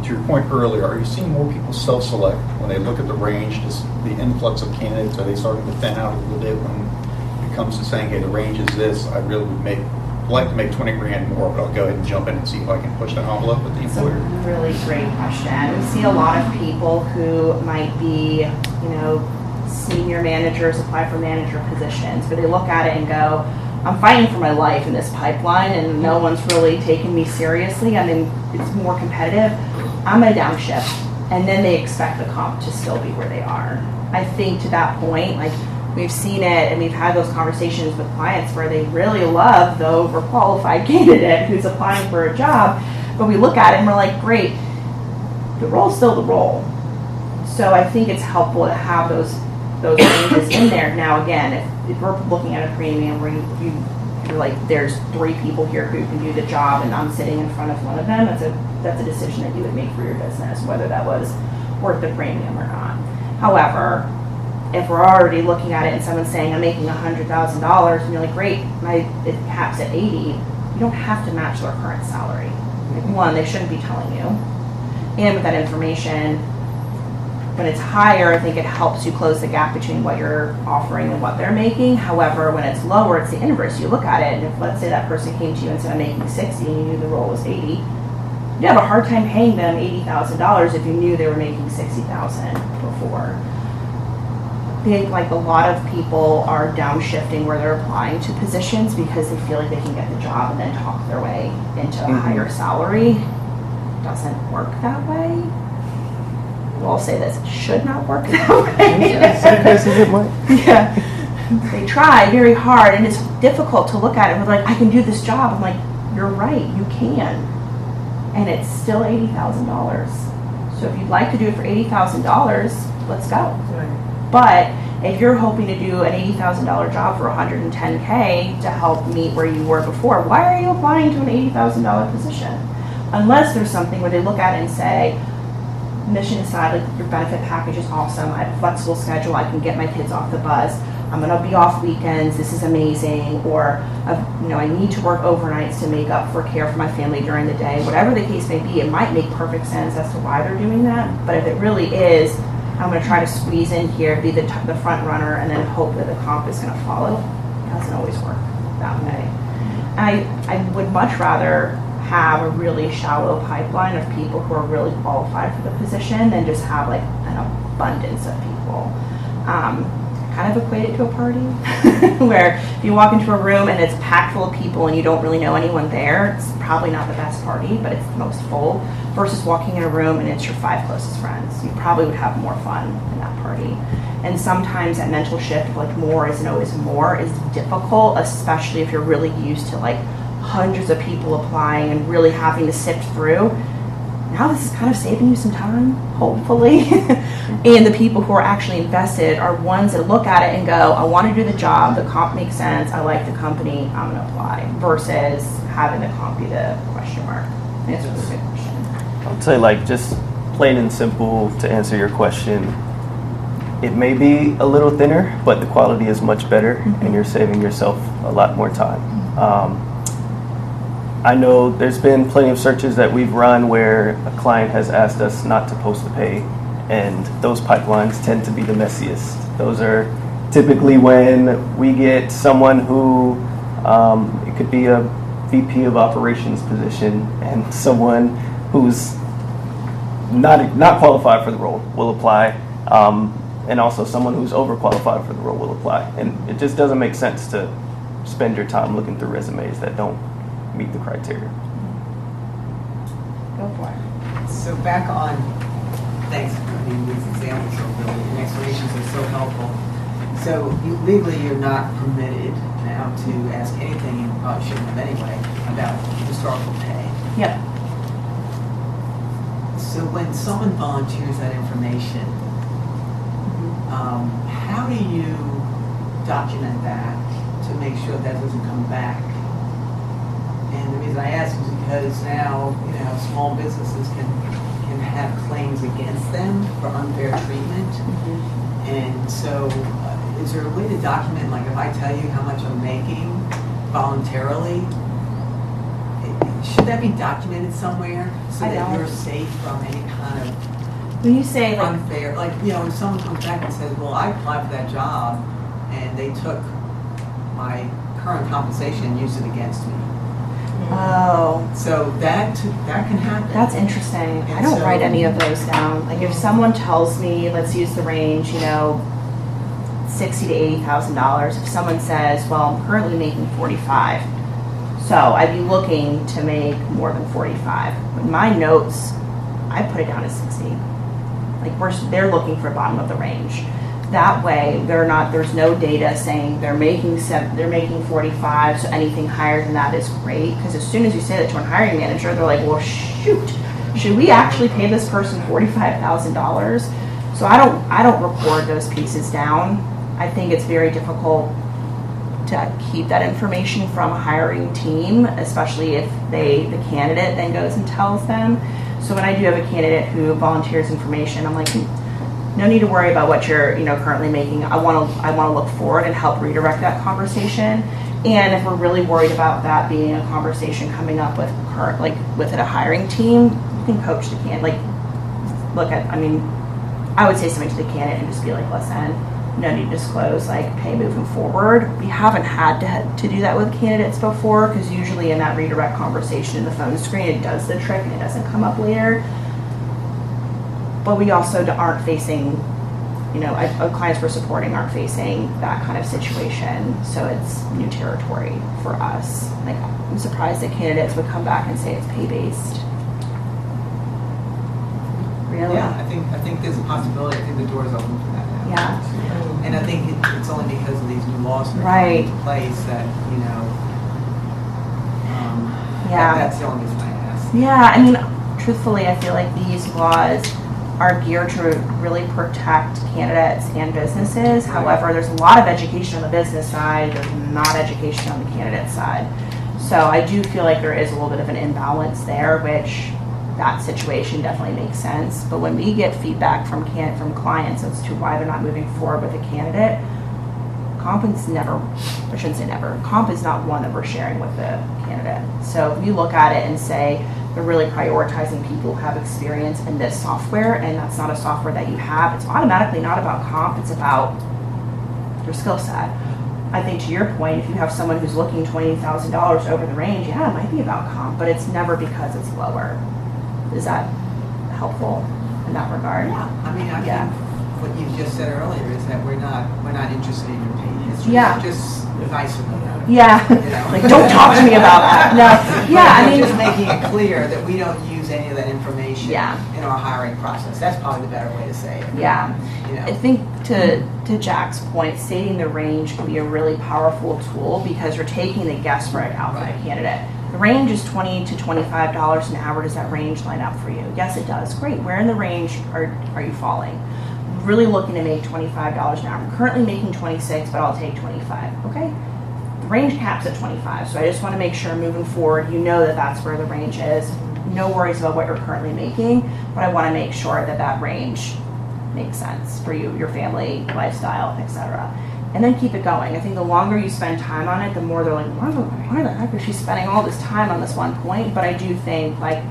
to your point earlier, are you seeing more people self-select when they look at the range, just the influx of candidates? Are they starting to thin out a little bit when it comes to saying, hey, the range is this, I really would like to make 20 grand more, but I'll go ahead and jump in and see if I can push that envelope with the It's a employer? really great question. We see a lot of people who might be, senior managers apply for manager positions, but they look at it and go, I'm fighting for my life in this pipeline and no one's really taking me seriously. I mean, it's more competitive. I'm going to downshift. And then they expect the comp to still be where they are. I think to that point, like we've seen it and we've had those conversations with clients where they really love the overqualified candidate who's applying for a job, but we look at it and we're like, great, the role's still the role. So I think it's helpful to have those ranges in there. Now again, if we're looking at a premium where you're like, there's 3 people here who can do the job and I'm sitting in front of one of them, that's a decision that you would make for your business, whether that was worth the premium or not. However, if we're already looking at it and someone's saying I'm making $100,000 and you're like, great, it caps at 80, you don't have to match their current salary. Like, one, they shouldn't be telling you. And with that information, when it's higher, I think it helps you close the gap between what you're offering and what they're making. However, when it's lower, it's the inverse. You look at it, and if let's say that person came to you and said, I'm making 60, and you knew the role was 80, you'd have a hard time paying them $80,000 if you knew they were making $60,000 before. I think like a lot of people are downshifting where they're applying to positions because they feel like they can get the job and then talk their way into a higher salary. It doesn't work that way. I'll say this, it should not work that way. Some cases it might. Yeah. They try very hard and it's difficult to look at it and they're like, I can do this job. I'm like, you're right, you can. And it's still $80,000. So if you'd like to do it for $80,000, let's go. But If you're hoping to do an $80,000 job for $110K to help meet where you were before, why are you applying to an $80,000 position? Unless there's something where they look at it and say, mission aside, like your benefit package is awesome, I have a flexible schedule, I can get my kids off the bus, I'm gonna be off weekends, this is amazing, or I need to work overnights to make up for care for my family during the day. Whatever the case may be, it might make perfect sense as to why they're doing that. But if it really is, I'm gonna try to squeeze in here, be the front runner, and then hope that the comp is gonna follow, it doesn't always work that way. I would much rather have a really shallow pipeline of people who are really qualified for the position than just have like an abundance of people. Kind of equate it to a party where if you walk into a room and it's packed full of people and you don't really know anyone there, it's probably not the best party, but it's the most full, versus walking in a room and it's your 5 closest friends. You probably would have more fun in that party. And sometimes that mental shift of like more isn't always more is difficult, especially if you're really used to like hundreds of people applying and really having to sift through. Now this is kind of saving you some time, hopefully. And the people who are actually invested are ones that look at it and go, I want to do the job, the comp makes sense, I like the company, I'm going to apply, versus having the comp be the question mark. I think that's a really good question. I would say, like, just plain and simple to answer your question, it may be a little thinner, but the quality is much better, and you're saving yourself a lot more time. I know there's been plenty of searches that we've run where a client has asked us not to post the pay, and those pipelines tend to be the messiest. Those are typically when we get someone who, it could be a VP of operations position, and someone who's not qualified for the role will apply, and also someone who's overqualified for the role will apply. And it just doesn't make sense to spend your time looking through resumes that don't meet the criteria. Go for it. So back on, thanks, these examples are really, and explanations are so helpful. So legally, you're not permitted now to ask anything, you probably shouldn't have anyway, about historical pay. Yep. So when someone volunteers that information, how do you document that to make sure that doesn't come back? And the reason I ask is because now, small businesses can have claims against them for unfair treatment. And so is there a way to document, like if I tell you how much I'm making voluntarily, should that be documented somewhere so that you're safe from any kind of When you say like unfair, like, if someone comes back and says, well, I applied for that job and they took my current compensation and used it against me. oh, So that can happen. that's interesting. I don't so- write any of those down. Like if someone tells me, let's use the range, $60,000 to $80,000. If someone says, well, I'm currently making 45, so I'd be looking to make more than 45. But my notes, I put it down as 60. Like they're looking for bottom of the range. That way, there's no data saying they're making 45, so anything higher than that is great. Because as soon as you say that to a hiring manager, they're like, well, shoot, should we actually pay this person $45,000? So I don't record those pieces down. I think it's very difficult to keep that information from a hiring team, especially if the candidate then goes and tells them. So when I do have a candidate who volunteers information, I'm like, no need to worry about what you're currently making. I want to look forward and help redirect that conversation. And if we're really worried about that being a conversation coming up with within a hiring team, you can coach the candidate. I would say something to the candidate and just be like, listen, no need to disclose pay moving forward. We haven't had to do that with candidates before, because usually in that redirect conversation in the phone screen, it does the trick and it doesn't come up later. But we also aren't facing, our clients we're supporting aren't facing that kind of situation. So it's new territory for us. I'm surprised that candidates would come back and say it's pay-based. Really? Yeah, I think there's a possibility. I think the door is open for that now. Yeah. And I think it's only because of these new laws that are Right. coming into place that, Yeah. that's the only reason I asked. Yeah, truthfully, I feel like these laws are geared to really protect candidates and businesses. However, there's a lot of education on the business side, there's not education on the candidate side. So I do feel like there is a little bit of an imbalance there, which that situation definitely makes sense. But when we get feedback from clients as to why they're not moving forward with a candidate, comp is comp is not one that we're sharing with the candidate. So if you look at it and say they're really prioritizing people who have experience in this software, and that's not a software that you have, it's automatically not about comp, it's about your skill set. I think to your point, if you have someone who's looking $20,000 over the range, yeah, it might be about comp, but it's never because it's lower. Is that helpful in that regard? Yeah, I mean, I think what you just said earlier is that we're not interested in your paid history. Yeah. Just advice about it. Yeah. You know? Like, don't talk to me about that. No. Yeah, I mean, just making it clear that we don't use any of that information Yeah. in our hiring process. That's probably the better way to say it. yeah. You know? I think to Jack's point, stating the range can be a really powerful tool because you're taking the guesswork out of the candidate. The range is $20 to $25 an hour. Does that range line up for you? Yes, it does. Great. Where in the range are you falling? Really looking to make $25 an hour. I'm currently making 26, but I'll take 25. Okay. The range caps at 25, so I just want to make sure moving forward, you know that that's where the range is. No worries about what you're currently making, but I want to make sure that that range makes sense for you, your family, lifestyle, etc. And then keep it going. I think the longer you spend time on it, the more they're like, why the heck is she spending all this time on this one point? But I do think like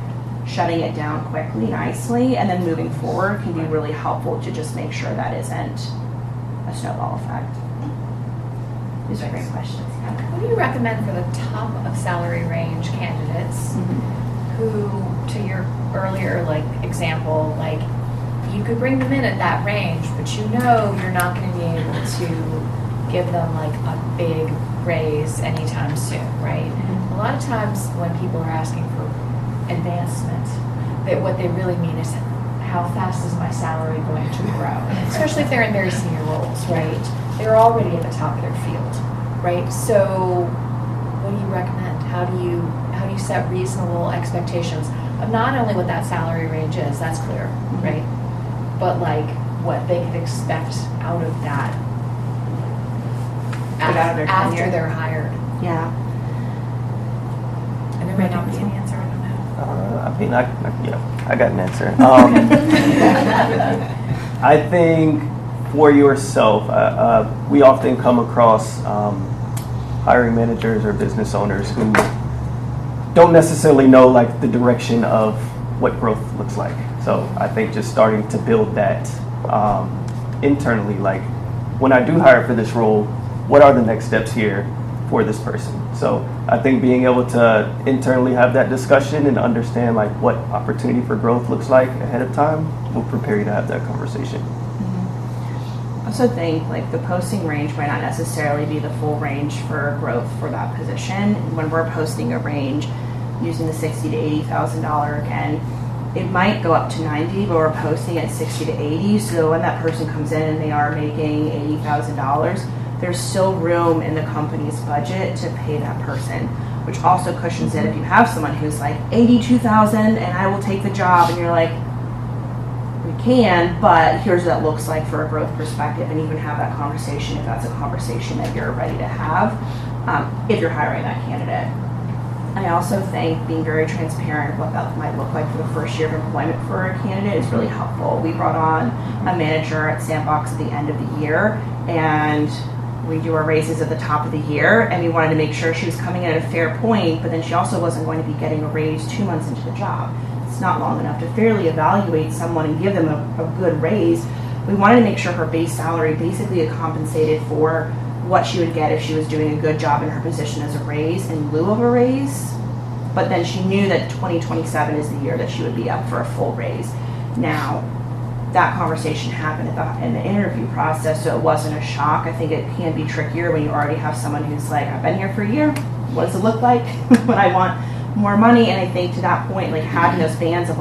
shutting it down quickly, nicely, and then moving forward can be really helpful to just make sure that isn't a snowball effect. These are great questions. What do you recommend for the top of salary range candidates who, to your earlier example, you could bring them in at that range, but you know you're not going to be able to give them a big raise anytime soon, right? A lot of times when people are asking for advancement, that what they really mean is how fast is my salary going to grow? Especially if they're in very senior roles, right? They're already at the top of their field, right? So what do you recommend? How do you set reasonable expectations of not only what that salary range is, that's clear, right? But what they could expect out of that after they're hired. Yeah. And there may not be an answer, I don't know. I mean, I got an answer. I think for yourself, we often come across hiring managers or business owners who don't necessarily know the direction of what growth looks like. So I think just starting to build that internally, when I do hire for this role, what are the next steps here for this person? So I think being able to internally have that discussion and understand what opportunity for growth looks like ahead of time will prepare you to have that conversation. I also think the posting range might not necessarily be the full range for growth for that position. When we're posting a range using the $60,000 to $80,000 again, it might go up to 90, but we're posting at 60 to 80. So when that person comes in and they are making $80,000, there's still room in the company's budget to pay that person, which also cushions it. If you have someone who's $82,000 and I will take the job, and you're we can, but here's what that looks like for a growth perspective, and even have that conversation if that's a conversation that you're ready to have if you're hiring that candidate. And I also think being very transparent what that might look like for the first year of employment for a candidate is really helpful. We brought on a manager at Sandbox at the end of the year, and we do our raises at the top of the year, and we wanted to make sure she was coming in at a fair point, but then she also wasn't going to be getting a raise 2 months into the job. It's not long enough to fairly evaluate someone and give them a good raise. We wanted to make sure her base salary basically compensated for what she would get if she was doing a good job in her position as a raise in lieu of a raise, but then she knew that 2027 is the year that she would be up for a full raise. Now, that conversation happened in the interview process, so it wasn't a shock. I think it can be trickier when you already have someone who's I've been here for a year, what does it look like when I want more money? And I think to that point, having those bands of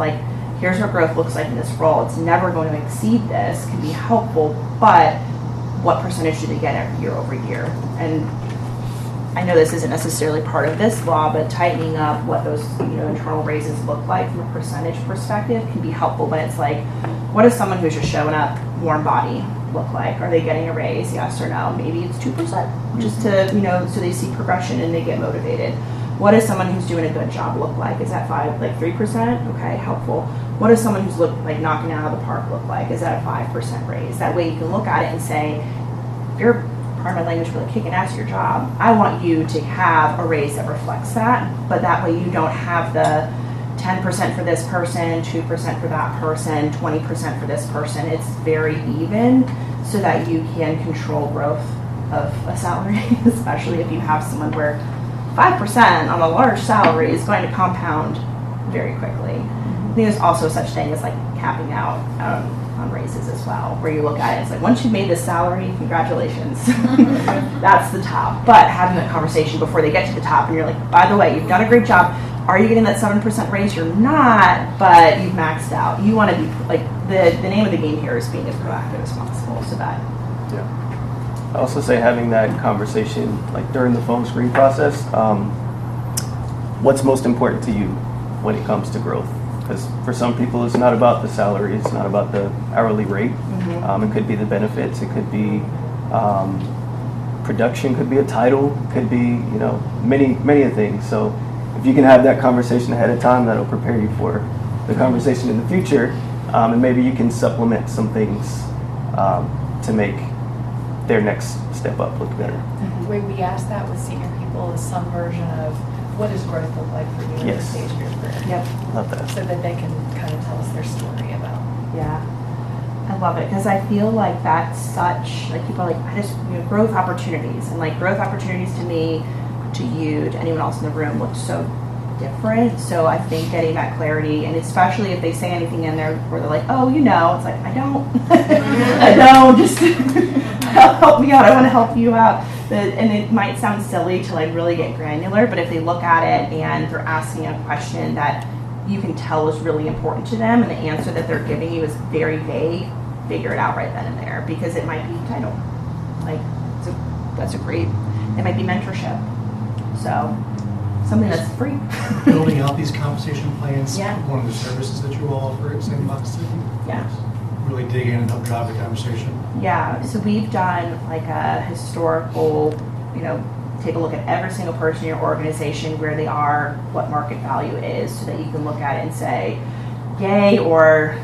here's what growth looks like in this role, it's never going to exceed this, can be helpful, but what percentage do they get year over year? And I know this isn't necessarily part of this law, but tightening up what those internal raises look like from a percentage perspective can be helpful. But it's like, what does someone who's just showing up, warm body, look like? Are they getting a raise? Yes or no? Maybe it's 2%, just to so they see progression and they get motivated. What does someone who's doing a good job look like? Is that 3%? Okay, helpful. What does someone who's knocking it out of the park look like? Is that a 5% raise? That way you can look at it and say, if you're, pardon my language, really kicking ass at your job, I want you to have a raise that reflects that, but that way you don't have the 10% for this person, 2% for that person, 20% for this person. It's very even so that you can control growth of a salary, especially if you have someone where 5% on a large salary is going to compound very quickly. I think there's also such thing as like capping out on raises as well, where you look at it, it's like once you've made this salary, congratulations, that's the top. But having that conversation before they get to the top, and you're like, by the way, you've done a great job. Are you getting that 7% raise? You're not, but you've maxed out. You want to be like the name of the game here is being as proactive as possible. So that. Yeah. I also say having that conversation like during the phone screen process. What's most important to you when it comes to growth? Because for some people, it's not about the salary. It's not about the hourly rate. Mm-hmm. It could be the benefits. It could be production. Could be a title. Could be many things. So if you can have that conversation ahead of time, that'll prepare you for the conversation in the future, and maybe you can supplement some things to make their next step up look better. The way we ask that with senior people is some version of what does growth look like for you at this stage of your career? Yep. Love that. So that they can kind of tell us their story about. Yeah. I love it because I feel like that's such like people are like I just growth opportunities, and like growth opportunities to me, to you, to anyone else in the room looks so different. So I think getting that clarity, and especially if they say anything in there where they're like, oh, it's like I don't I don't, just help me out, I want to help you out. And it might sound silly to like really get granular, but if they look at it and they're asking a question that you can tell is really important to them, and the answer that they're giving you is very vague, figure it out right then and there, because it might be title. Like that's a great, it might be mentorship. So something that's free. Building out these conversation plans, Yeah. one of the services that you all offer at Sandbox. Yeah. Really dig in and help drive the conversation. Yeah, so we've done like a historical, take a look at every single person in your organization, where they are, what market value is, so that you can look at it and say, yay, or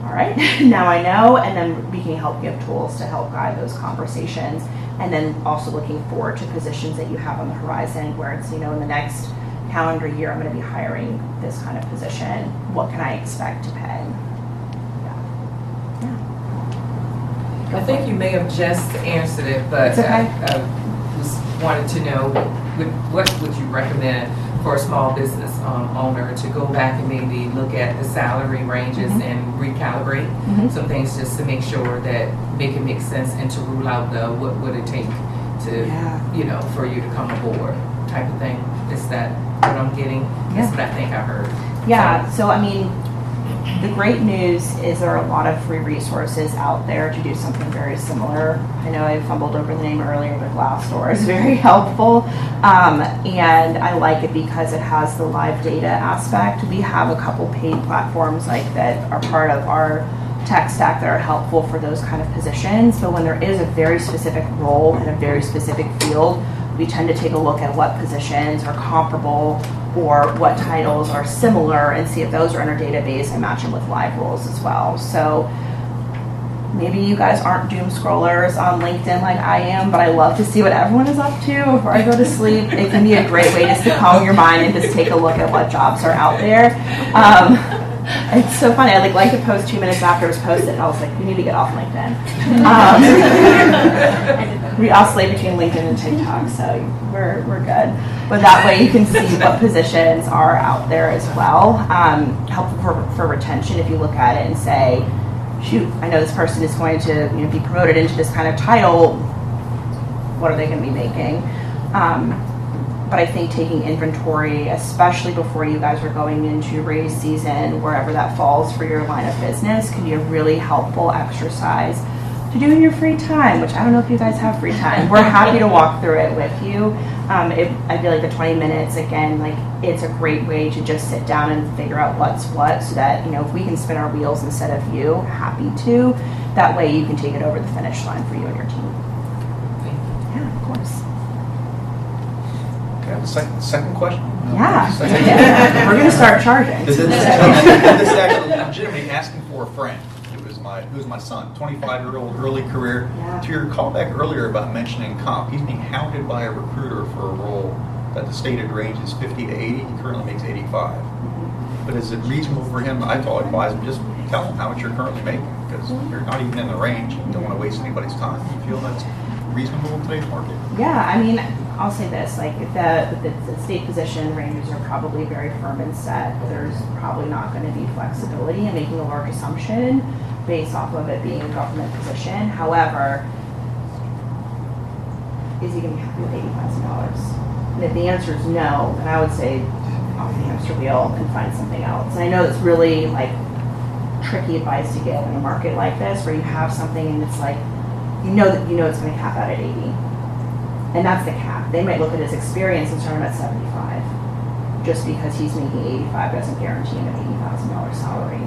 all right, now I know, and then we can help give tools to help guide those conversations. And then also looking forward to positions that you have on the horizon where it's, in the next calendar year, I'm going to be hiring this kind of position. What can I expect to pay? I think you may have just answered it, but It's okay. I just wanted to know, what would you recommend for a small business owner to go back and maybe look at the salary ranges Mhm. and recalibrate Mhm. some things just to make sure that make it make sense, and to rule out the what would it take to, Yeah. for you to come aboard type of thing. Is that what I'm getting? That's what I think I heard. Yeah, so I mean, the great news is there are a lot of free resources out there to do something very similar. I know I fumbled over the name earlier, but Glassdoor is very helpful. And I like it because it has the live data aspect. We have a couple paid platforms like that are part of our tech stack that are helpful for those kind of positions. But when there is a very specific role in a very specific field, we tend to take a look at what positions are comparable or what titles are similar and see if those are in our database and match them with live roles as well. So maybe you guys aren't doom scrollers on LinkedIn like I am, but I love to see what everyone is up to before I go to sleep. It can be a great way just to calm your mind and just take a look at what jobs are out there. It's so funny. I like to post 2 minutes after it was posted, and I was like, we need to get off LinkedIn. We oscillate between LinkedIn and TikTok, so we're good. But that way you can see what positions are out there as well. Helpful for retention if you look at it and say, shoot, I know this person is going to be promoted into this kind of title. What are they going to be making? But I think taking inventory, especially before you guys are going into raise season, wherever that falls for your line of business, can be a really helpful exercise to do in your free time, which I don't know if you guys have free time. We're happy to walk through it with you. I feel like the 20 minutes, again, like it's a great way to just sit down and figure out what's what, so that, if we can spin our wheels instead of you, happy to. That way you can take it over the finish line for you and your team. Yeah, of course. Okay, I have a second question? Yeah. We're going to start charging. This is actually legitimately asking for a friend. Who's my son, 25-year-old, early career. Yeah. To your callback earlier about mentioning comp, he's being hounded by a recruiter for a role that the stated range is 50 to 80. He currently makes 85. But is it reasonable for him? I told advise him, just tell him how much you're currently making, because you're not even in the range. You don't want to waste anybody's time. You feel that's reasonable in today's market? Yeah, I mean, I'll say this, like the state position ranges are probably very firm and set. There's probably not going to be flexibility in making a large assumption based off of it being a government position. However, is he going to be happy with $80,000? And if the answer is no, then I would say off the hamster wheel and find something else. And I know it's really like tricky advice to give in a market like this, where you have something and it's like, you know it's going to cap out at 80. And that's the cap. They might look at his experience and start him at 75. Just because he's making 85 doesn't guarantee him an $80,000 salary.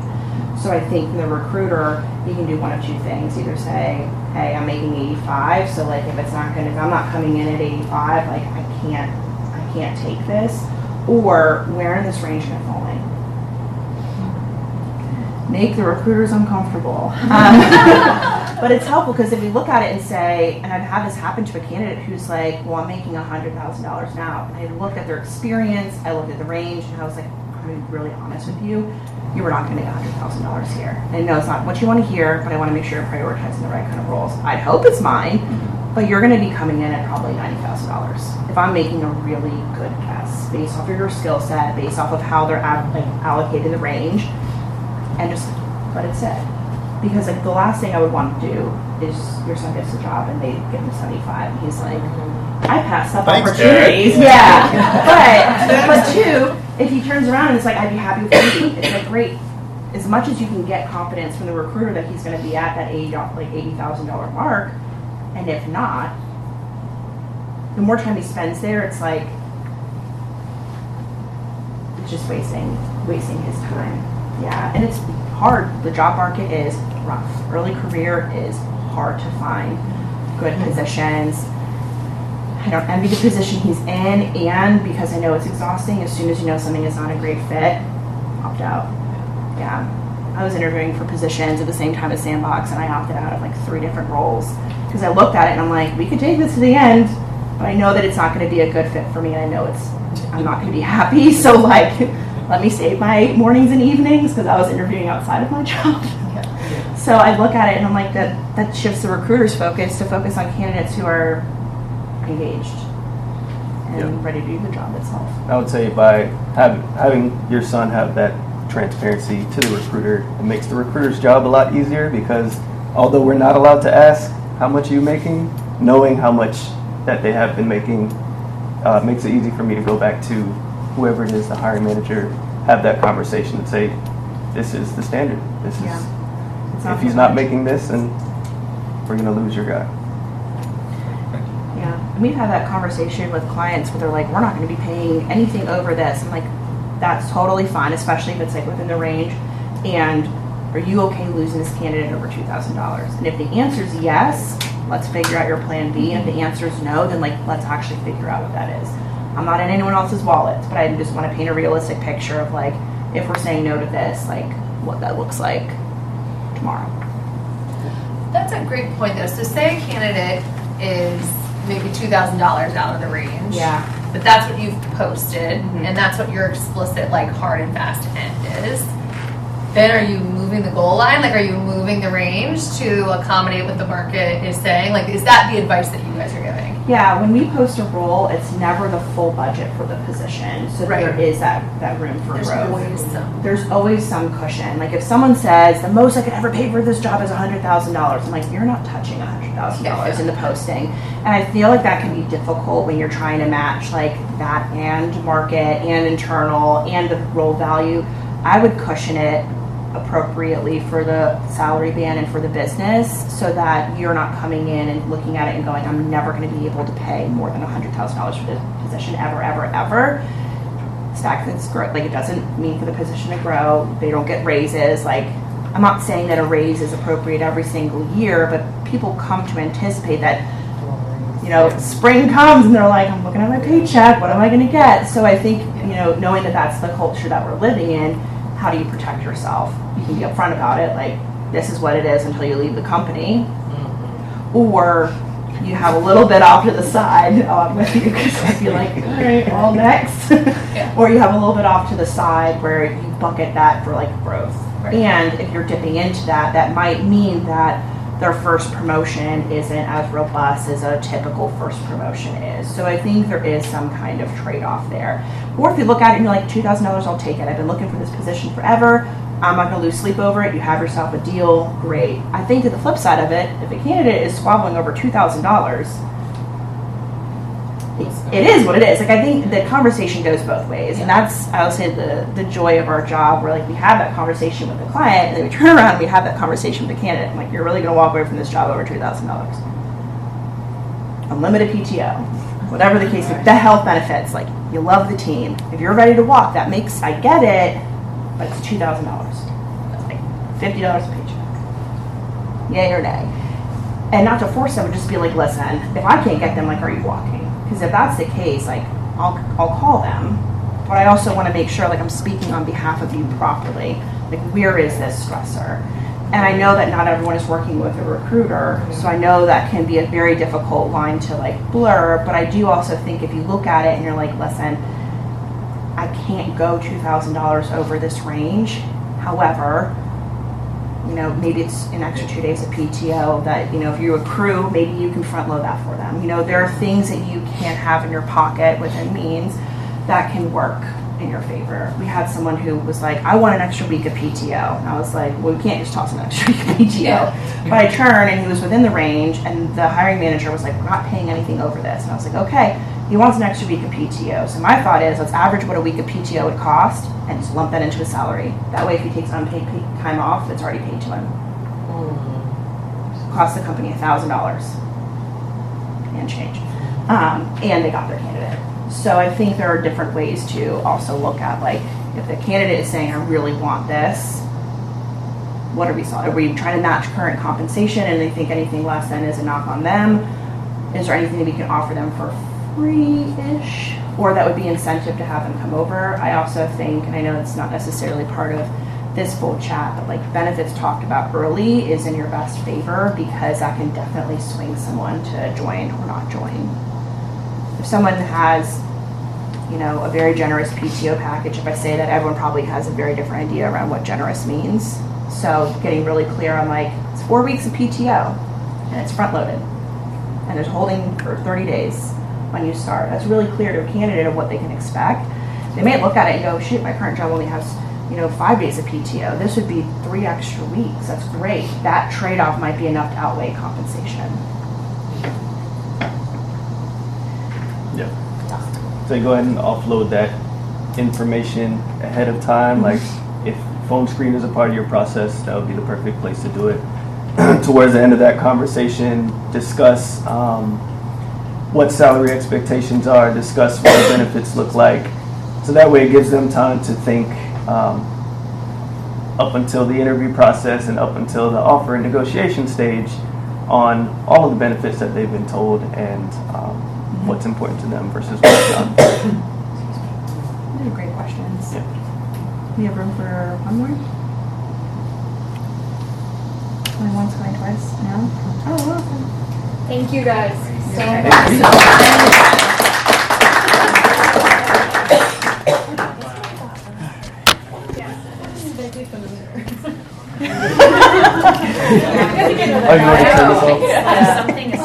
So I think the recruiter, you can do one of two things. Either say, hey, I'm making 85, so like if I'm not coming in at 85, like I can't take this. Or where in this range am I falling? Make the recruiters uncomfortable. But it's helpful because if we look at it and say, and I've had this happen to a candidate who's like, well, I'm making $100,000 now. And I looked at their experience, I looked at the range, and I was like, I'm going to be really honest with you. You were not going to make $100,000 here. And I know it's not what you want to hear, but I want to make sure you're prioritizing the right kind of roles. I'd hope it's mine, but you're going to be coming in at probably $90,000 if I'm making a really good guess based off of your skill set, based off of how they're allocated the range, and just let it sit. Because like the last thing I would want to do is your son gets a job and they give him 75, and he's like, I passed up Thanks, opportunities. Dad. Yeah, but two, if he turns around and it's like, I'd be happy with 80, it's like, great. As much as you can get confidence from the recruiter that he's going to be at that $80,000 mark, and if not, the more time he spends there, it's like, it's just wasting his time. Yeah, and it's hard. The job market is rough. Early career is hard to find good positions. I don't envy the position he's in, and because I know it's exhausting, as soon as you know something is not a great fit, opt out. Yeah. I was interviewing for positions at the same time as Sandbox, and I opted out of like 3 different roles because I looked at it and I'm like, we could take this to the end, but I know that it's not going to be a good fit for me, and I know I'm not going to be happy. So like, let me save my mornings and evenings because I was interviewing outside of my job. So I look at it and I'm like, that shifts the recruiter's focus to focus on candidates who are engaged and ready to do the job itself. I would say by having your son have that transparency to the recruiter, it makes the recruiter's job a lot easier, because although we're not allowed to ask how much you're making, knowing how much that they have been making makes it easy for me to go back to whoever it is, the hiring manager, have that conversation and say, this is the standard. This is, if he's not making this, then we're going to lose your guy. Yeah, and we've had that conversation with clients where they're like, we're not going to be paying anything over this. I'm like, that's totally fine, especially if it's like within the range. And are you okay losing this candidate over $2,000? And if the answer is yes, let's figure out your plan B. And if the answer is no, then like, let's actually figure out what that is. I'm not in anyone else's wallet, but I just want to paint a realistic picture of like, if we're saying no to this, like what that looks like tomorrow. That's a great point though. So say a candidate is maybe $2,000 out of the range. Yeah. But that's what you've posted, Mhm. and that's what your explicit, like, hard and fast end is. Then are you moving the goal line? Like, are you moving the range to accommodate what the market is saying? Like, is that the advice that you guys are giving? Yeah, when we post a role, it's never the full budget for the position. So Right. there is that room for There's growth. always some. There's always some cushion. Like if someone says the most I could ever pay for this job is $100,000, I'm like, you're not touching $100,000 in the posting. And I feel like that can be difficult when you're trying to match like that and market and internal and the role value. I would cushion it appropriately for the salary band and for the business, so that you're not coming in and looking at it and going, I'm never going to be able to pay more than $100,000 for this position ever. Stagnant's growth, like, it doesn't mean for the position to grow. They don't get raises. Like, I'm not saying that a raise is appropriate every single year, but people come to anticipate that, you know, spring comes and they're like, I'm looking at my paycheck, what am I going to get? So I think, you know, knowing that that's the culture that we're living in, how do you protect yourself? You can be upfront about it, like, this is what it is until you leave the company. Or you have a little bit off to the side. Oh, I'm with you, because I'd be like, all right, all next. Or you have a little bit off to the side where you bucket that for like growth. Right. And if you're dipping into that, that might mean that their first promotion isn't as robust as a typical first promotion is. So I think there is some kind of trade-off there. Or if you look at it and you're like, $2,000, I'll take it. I've been looking for this position forever. I'm not going to lose sleep over it. You have yourself a deal. Great. I think to the flip side of it, if a candidate is squabbling over $2,000, it is what it is. Like, I think the conversation goes both ways. And that's, I would say, the joy of our job, where, like, we have that conversation with the client, and then we turn around and we have that conversation with the candidate. I'm like, you're really going to walk away from this job over $2,000. Unlimited PTO. Whatever the case, the health benefits, like, you love the team. If you're ready to walk, that makes, I get it, but it's $2,000. That's like $50 a paycheck. Yay or nay? And not to force them, but just be like, listen, if I can't get them, like, are you walking? Because if that's the case, like, I'll call them. But I also want to make sure, like, I'm speaking on behalf of you properly. Like, where is this stressor? And I know that not everyone is working with a recruiter, so I know that can be a very difficult line to, like, blur. But I do also think if you look at it and you're like, listen, I can't go $2,000 over this range. However, you know, maybe it's an extra 2 days of PTO that, you know, if you accrue, maybe you can front load that for them. You know, there are things that you can't have in your pocket within means that can work in your favor. We had someone who was like, I want an extra week of PTO. And I was like, well, we can't just toss an extra week of PTO. But I turned and he was within the range, and the hiring manager was like, we're not paying anything over this. And I was like, okay, he wants an extra week of PTO. So my thought is, let's average what a week of PTO would cost and just lump that into his salary. That way, if he takes unpaid time off, it's already paid to him. Cost the company $1,000 and change. And they got their candidate. So I think there are different ways to also look at, like, if the candidate is saying, I really want this, what are we solving? Are we trying to match current compensation and they think anything less than is a knock on them? Is there anything that we can offer them for free-ish? Or that would be incentive to have them come over? I also think, and I know it's not necessarily part of this full chat, but like benefits talked about early is in your best favor, because that can definitely swing someone to join or not join. If someone has, you know, a very generous PTO package, if I say that, everyone probably has a very different idea around what generous means. So getting really clear on, like, it's 4 weeks of PTO and it's front loaded and there's holding for 30 days when you start. That's really clear to a candidate of what they can expect. They may look at it and go, shit, my current job only has, you know, 5 days of PTO. This would be 3 extra weeks. That's great. That trade-off might be enough to outweigh compensation. Yeah. So go ahead and offload that information ahead of time. Like, if phone screen is a part of your process, that would be the perfect place to do it. Towards the end of that conversation, discuss what salary expectations are, discuss what the benefits look like. So that way it gives them time to think up until the interview process and up until the offer and negotiation stage on all of the benefits that they've been told and what's important to them versus what's not. These are great questions. Yeah. We have room for one more? Going once, going twice? No? Oh, awesome. Thank you guys so Okay. much. Oh, you want to turn this off? Something is